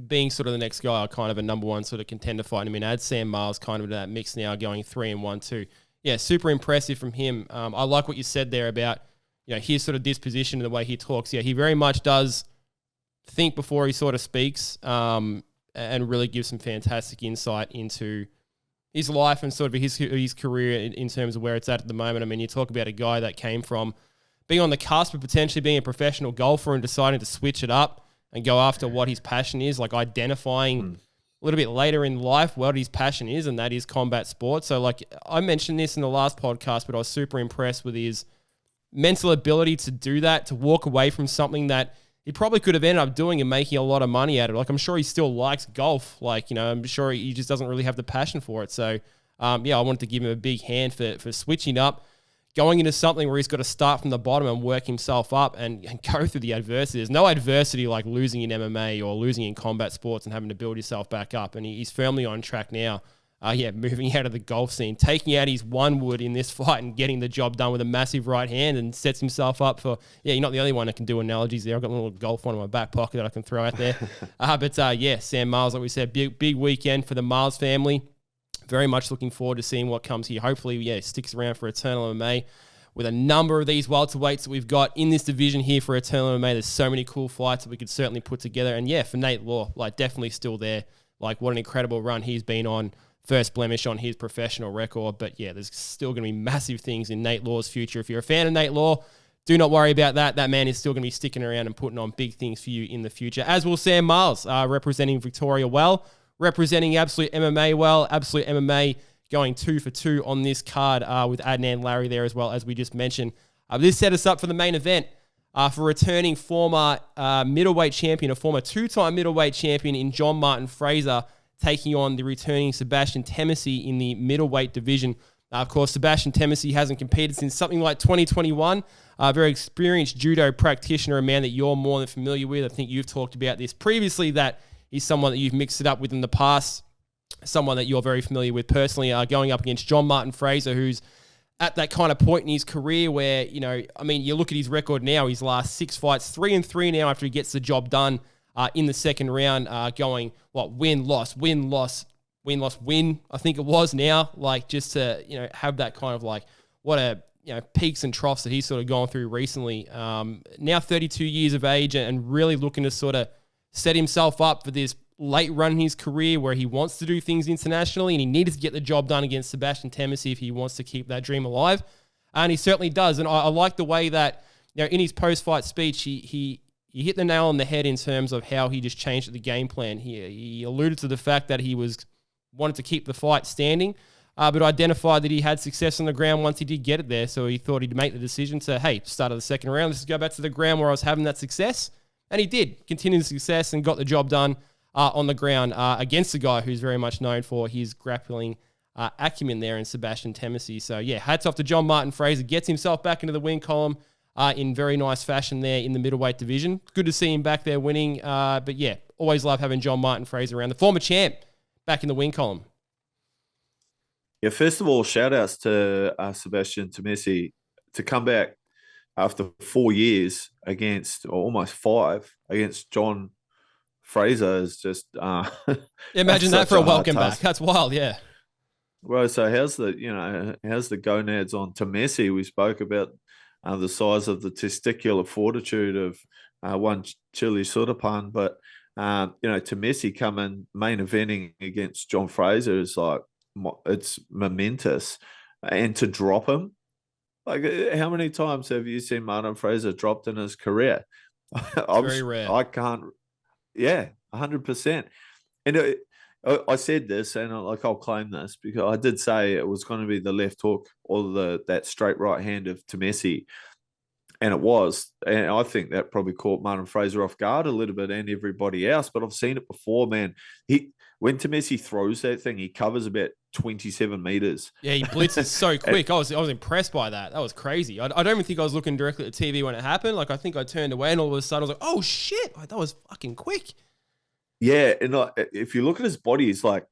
being sort of the next guy, kind of a number one sort of contender fight. I mean, add Sam Miles kind of to that mix now, going 3-1 too. Yeah, super impressive from him. I like what you said there about, you know, his sort of disposition and the way he talks. Yeah, he very much does think before he sort of speaks, and really gives some fantastic insight into his life and sort of his career in terms of where it's at the moment. I mean, you talk about a guy that came from being on the cusp of potentially being a professional golfer and deciding to switch it up and go after what his passion is, like identifying a little bit later in life what his passion is, and that is combat sports. So, like, I mentioned this in the last podcast, but I was super impressed with his mental ability to do that, to walk away from something that he probably could have ended up doing and making a lot of money at it. Like, I'm sure he still likes golf. Like, you know, I'm sure he just doesn't really have the passion for it. So, yeah, I wanted to give him a big hand for switching up, going into something where he's got to start from the bottom and work himself up and go through the adversity. There's no adversity like losing in MMA or losing in combat sports and having to build yourself back up. And he's firmly on track now. Moving out of the golf scene, taking out his one wood in this fight and getting the job done with a massive right hand, and sets himself up for, you're not the only one that can do analogies there. I've got a little golf one in my back pocket that I can throw out there. Sam Miles, like we said, big weekend for the Miles family. Very much looking forward to seeing what comes here. Hopefully, sticks around for Eternal MMA with a number of these welterweights that we've got in this division here for Eternal MMA. There's so many cool fights that we could certainly put together. And for Nate Law, like, definitely still there. Like, what an incredible run he's been on. First blemish on his professional record. But there's still going to be massive things in Nate Law's future. If you're a fan of Nate Law, do not worry about that. That man is still going to be sticking around and putting on big things for you in the future. As will Sam Miles, representing Victoria well, representing Absolute MMA well. Absolute MMA going 2 for 2 on this card with Adnan Larry there as well, as we just mentioned. This set us up for the main event for returning former middleweight champion, a former 2-time middleweight champion in John Martin Fraser, taking on the returning Sebastian Temesi in the middleweight division. Of course, Sebastian Temesi hasn't competed since something like 2021. A very experienced judo practitioner, a man that you're more than familiar with. I think you've talked about this previously, that he's someone that you've mixed it up with in the past, someone that you're very familiar with personally, going up against John Martin Fraser, who's at that kind of point in his career where, you look at his record now, his last 6 fights, 3-3 now after he gets the job done. In the second round, going win, loss, win, loss, win, loss, win. I think it was now, like, just to have that kind of like what a peaks and troughs that he's sort of gone through recently. Now 32 years of age and really looking to sort of set himself up for this late run in his career where he wants to do things internationally, and he needed to get the job done against Sebastian Temesi if he wants to keep that dream alive, and he certainly does. And I like the way that in his post-fight speech he hit the nail on the head in terms of how he just changed the game plan. He alluded to the fact that he wanted to keep the fight standing, but identified that he had success on the ground once he did get it there. So he thought he'd make the decision to, start of the second round, let's go back to the ground where I was having that success. And he did, continued the success and got the job done on the ground against a guy who's very much known for his grappling acumen there in Sebastian Temesi. So hats off to John Martin Fraser, gets himself back into the win column in very nice fashion there in the middleweight division. Good to see him back there winning. But always love having John Martin Fraser around. The former champ back in the win column. Yeah, first of all, shout outs to Sebastian Temesi to come back after 4 years against, or almost 5, against John Fraser is just. Imagine that for a welcome back. That's wild, yeah. Well, so how's the gonads on Temesi? We spoke about the size of the testicular fortitude of one Chili Surapan, but Temesi coming main eventing against John Fraser is like, it's momentous, and to drop him, like, how many times have you seen Martin Fraser dropped in his career? Very rare. I can't. Yeah, 100%. And I said this, and I'll claim this, because I did say it was going to be the left hook or that straight right hand of Temesi, and it was. And I think that probably caught Martin Fraser off guard a little bit, and everybody else. But I've seen it before, man. When Temesi throws that thing, he covers about 27 meters. Yeah, he blitzes so quick. I was impressed by that. That was crazy. I don't even think I was looking directly at the TV when it happened. Like, I think I turned away, and all of a sudden I was like, oh shit, like, that was fucking quick. Yeah, and if you look at his body, he's like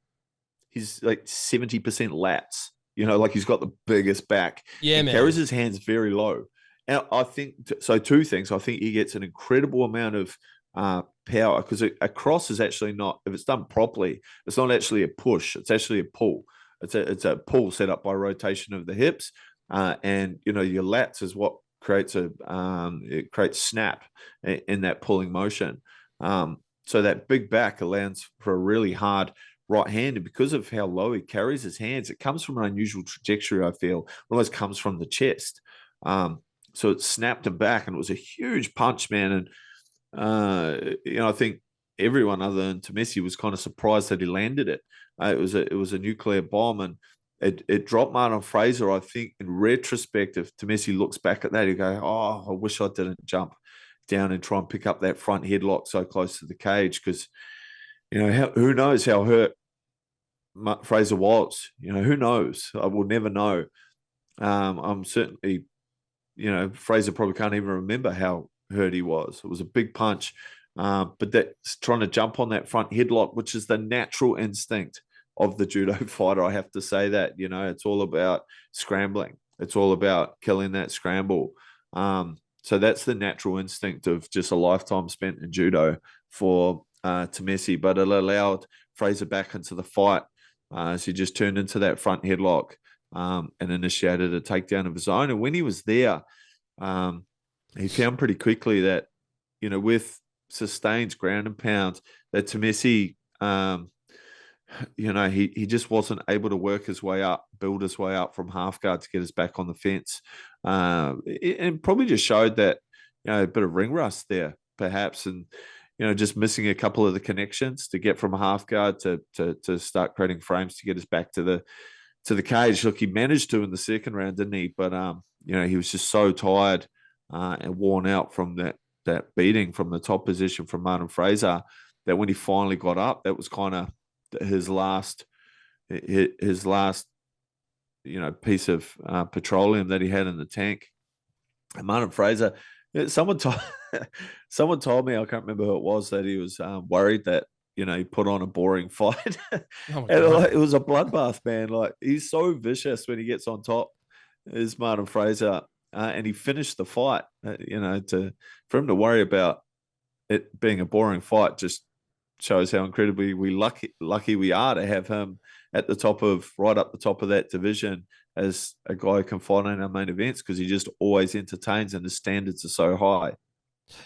70% lats. Like he's got the biggest back. Yeah, man. Carries his hands very low. And I think so. Two things. I think he gets an incredible amount of power, because a cross is actually not, if it's done properly, it's not actually a push. It's actually a pull. It's a pull set up by rotation of the hips, and your lats is what creates it creates snap in that pulling motion. So that big back allows for a really hard right hand, and because of how low he carries his hands, it comes from an unusual trajectory. I feel it almost comes from the chest. So it snapped him back, and it was a huge punch, man. And I think everyone other than Temesi was kind of surprised that he landed it. It was a nuclear bomb, and it dropped Martin Fraser. I think in retrospect, if Temesi looks back at that, he'll go, "Oh, I wish I didn't jump down and try and pick up that front headlock so close to the cage," because who knows how hurt Fraser was. Who knows? I will never know. I'm certainly, Fraser probably can't even remember how hurt he was. It was a big punch, but that's trying to jump on that front headlock, which is the natural instinct of the judo fighter. I have to say that. It's all about scrambling. It's all about killing that scramble. So that's the natural instinct of just a lifetime spent in judo for Temesi, but it allowed Fraser back into the fight. So he just turned into that front headlock and initiated a takedown of his own. And when he was there, he found pretty quickly that, with sustained ground and pounds, that Temesi, he just wasn't able to work his way up, build his way up from half guard to get us back on the fence. And probably just showed that, a bit of ring rust there, perhaps, and just missing a couple of the connections to get from half guard to start creating frames to get us back to the cage. Look, he managed to in the second round, didn't he? But he was just so tired and worn out from that beating from the top position from Martin Fraser, that when he finally got up, that was kind of his last piece of petroleum that he had in the tank. And Martin Fraser, someone told me, I can't remember who it was, that he was worried that he put on a boring fight. And it was a bloodbath, man. Like, he's so vicious when he gets on top, is Martin Fraser, and he finished the fight. For him to worry about it being a boring fight just shows how incredibly lucky we are to have him at right up the top of that division as a guy who can fight in our main events, because he just always entertains and his standards are so high.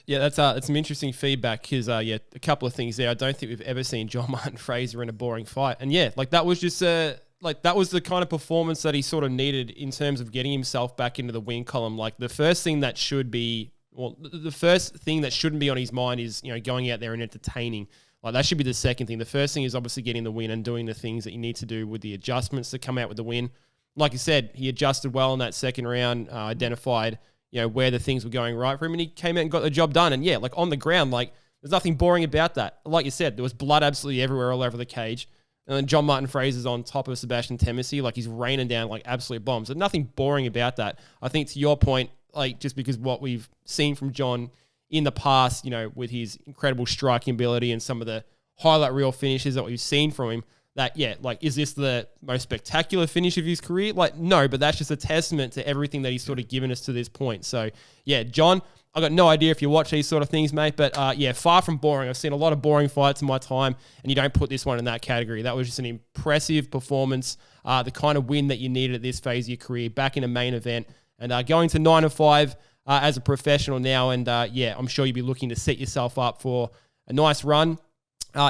Yeah, that's some interesting feedback, because a couple of things there. I don't think we've ever seen John Martin Fraser in a boring fight, and that was just that was the kind of performance that he sort of needed in terms of getting himself back into the win column. Like, the first thing that shouldn't be on his mind is going out there and entertaining. Like, that should be the second thing. The first thing is obviously getting the win and doing the things that you need to do with the adjustments to come out with the win. Like you said, he adjusted well in that second round, identified, where the things were going right for him, and he came out and got the job done. And on the ground, there's nothing boring about that. Like you said, there was blood absolutely everywhere all over the cage. And then John Martin Fraser's on top of Sebastian Temesi, he's raining down absolute bombs. There's nothing boring about that. I think, to your point, just because what we've seen from John in the past, with his incredible striking ability and some of the highlight reel finishes that we've seen from him, that, yeah, like, is this the most spectacular finish of his career? Like, no, but that's just a testament to everything that he's sort of given us to this point. So, yeah, John, I got no idea if you watch these sort of things, mate, but yeah, far from boring. I've seen a lot of boring fights in my time, and you don't put this one in that category. That was just an impressive performance, the kind of win that you needed at this phase of your career, back in a main event, and going to 9-5 as a professional now, and yeah, I'm sure you'll be looking to set yourself up for a nice run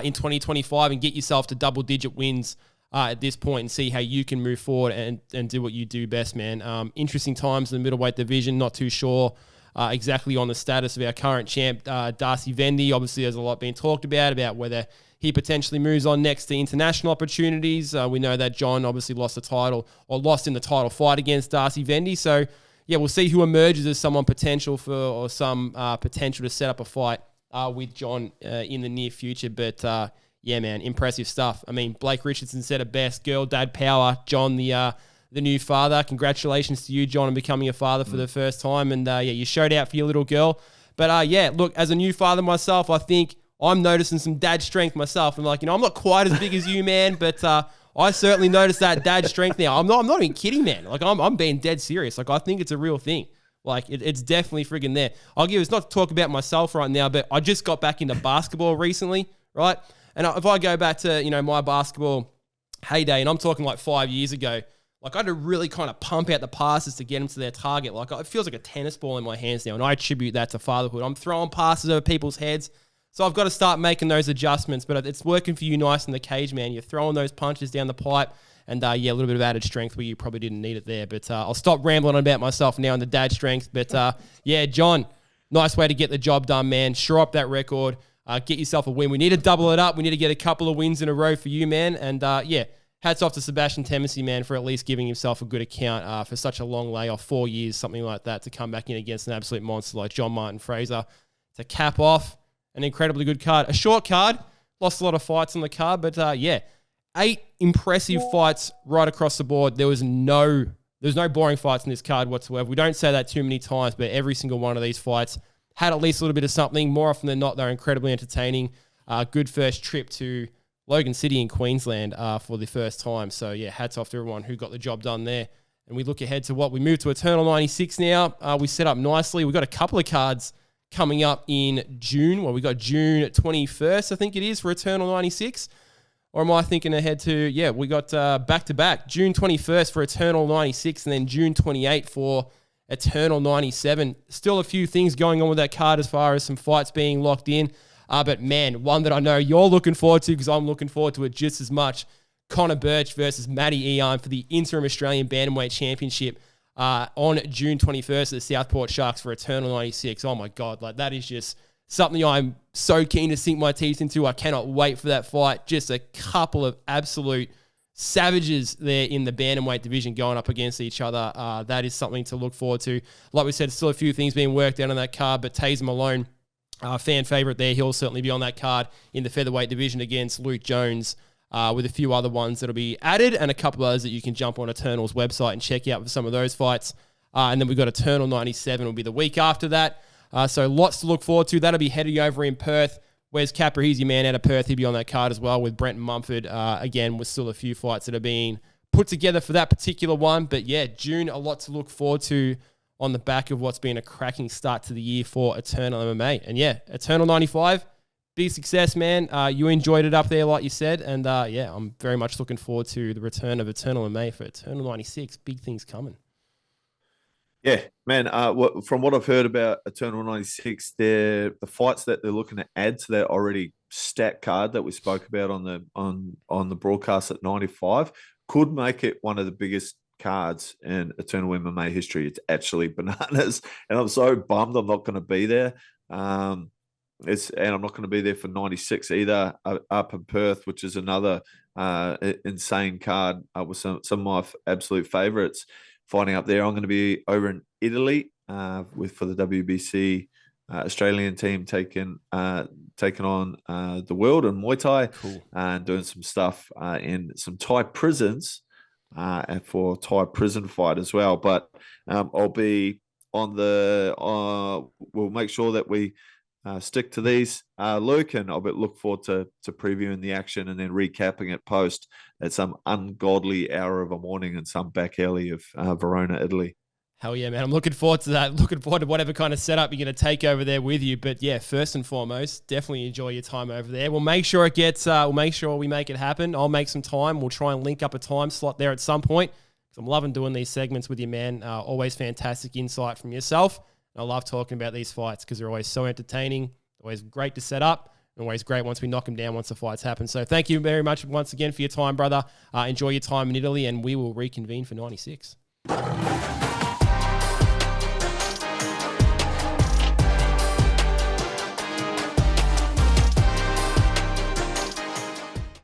in 2025 and get yourself to double-digit wins at this point and see how you can move forward and do what you do best, man. Interesting times in the middleweight division. Not too sure exactly on the status of our current champ, Darcy Vendy. Obviously, there's a lot being talked about whether he potentially moves on next to international opportunities. We know that John obviously lost in the title fight against Darcy Vendy. So, yeah, we'll see who emerges as someone potential for some potential to set up a fight with John in the near future. But yeah, man, impressive stuff. I mean, Blake Richardson said it best: girl, dad, power. John, the new father. Congratulations to you, John, on becoming a father for the first time. And yeah, you showed out for your little girl. But yeah, look, as a new father myself, I think I'm noticing some dad strength myself. I'm like, I'm not quite as big as you, man, but I certainly noticed that dad strength now. I'm not even kidding, man. Like, I'm being dead serious. Like, I think it's a real thing. Like, it's definitely friggin' there. It's not to talk about myself right now, but I just got back into basketball recently, right? And if I go back to, my basketball heyday, and I'm talking like 5 years ago, like, I had to really kind of pump out the passes to get them to their target. Like, it feels like a tennis ball in my hands now, and I attribute that to fatherhood. I'm throwing passes over people's heads, so I've got to start making those adjustments. But it's working for you nice in the cage, man. You're throwing those punches down the pipe, and yeah, a little bit of added strength where you probably didn't need it there. But I'll stop rambling on about myself now and the dad strength. But yeah, John, nice way to get the job done, man. Shore up that record. Get yourself a win. We need to double it up. We need to get a couple of wins in a row for you, man. And yeah, hats off to Sebastian Temesi, man, for at least giving himself a good account for such a long layoff, 4 years, something like that, to come back in against an absolute monster like John Martin Fraser to cap off an incredibly good card. A short card, lost a lot of fights on the card, but yeah, 8 impressive fights right across the board. There was no boring fights in this card whatsoever. We don't say that too many times, but every single one of these fights had at least a little bit of something. More often than not, they're incredibly entertaining. Good first trip to Logan City in Queensland for the first time. So yeah, hats off to everyone who got the job done there. And we look ahead to what we move to Eternal 96 now. We set up nicely. We've got a couple of cards coming up in June. Well, we got June 21st, I think it is, for Eternal 96. Or am I thinking ahead to, yeah, we got back-to-back. June 21st for Eternal 96 and then June 28th for Eternal 97. Still a few things going on with that card as far as some fights being locked in. But man, one that I know you're looking forward to because I'm looking forward to it just as much. Connor Birch versus Matty Eon for the Interim Australian Bantamweight Championship on June 21st at the Southport Sharks for Eternal 96. Oh my God, like that is just something I'm so keen to sink my teeth into. I cannot wait for that fight. Just a couple of absolute savages there in the bantamweight division going up against each other. That is something to look forward to. Like we said, still a few things being worked out on that card, but Taser Malone, fan favorite there, he'll certainly be on that card in the featherweight division against Luke Jones, with a few other ones that'll be added and a couple others that you can jump on Eternal's website and check out for some of those fights. And then we've got Eternal 97 will be the week after that. So lots to look forward to. That'll be heading over in Perth. Where's Capper? He's your man out of Perth. He'll be on that card as well with Brenton Mumford. Again, with still a few fights that are being put together for that particular one. But yeah, June, a lot to look forward to on the back of what's been a cracking start to the year for Eternal MMA. And yeah, Eternal 95, big success, man. You enjoyed it up there, like you said. And yeah, I'm very much looking forward to the return of Eternal MMA for Eternal 96. Big things coming. Yeah, man. From what I've heard about Eternal 96, the fights that they're looking to add to that already stacked card that we spoke about on the broadcast at 95 could make it one of the biggest cards in Eternal MMA history. It's actually bananas, and I'm so bummed I'm not going to be there. And I'm not going to be there for 96 either, up in Perth, which is another insane card with some of my absolute favourites fighting up there. I'm going to be over in Italy for the WBC Australian team taking on the world in Muay Thai. Cool. And doing some stuff in some Thai prisons and for Thai prison fight as well. But I'll be on we'll make sure that we stick to these, Luke, and I'll look forward to previewing the action and then recapping it post at some ungodly hour of a morning in some back alley of Verona, Italy. Hell yeah, man. I'm looking forward to that. Looking forward to whatever kind of setup you're going to take over there with you. But yeah, first and foremost, definitely enjoy your time over there. We'll make sure we'll make sure we make it happen. I'll make some time. We'll try and link up a time slot there at some point. I'm loving doing these segments with you, man. Always fantastic insight from yourself. I love talking about these fights because they're always so entertaining, always great to set up, and always great once we knock them down once the fights happen. So thank you very much once again for your time, brother. Enjoy your time in Italy, and we will reconvene for 96.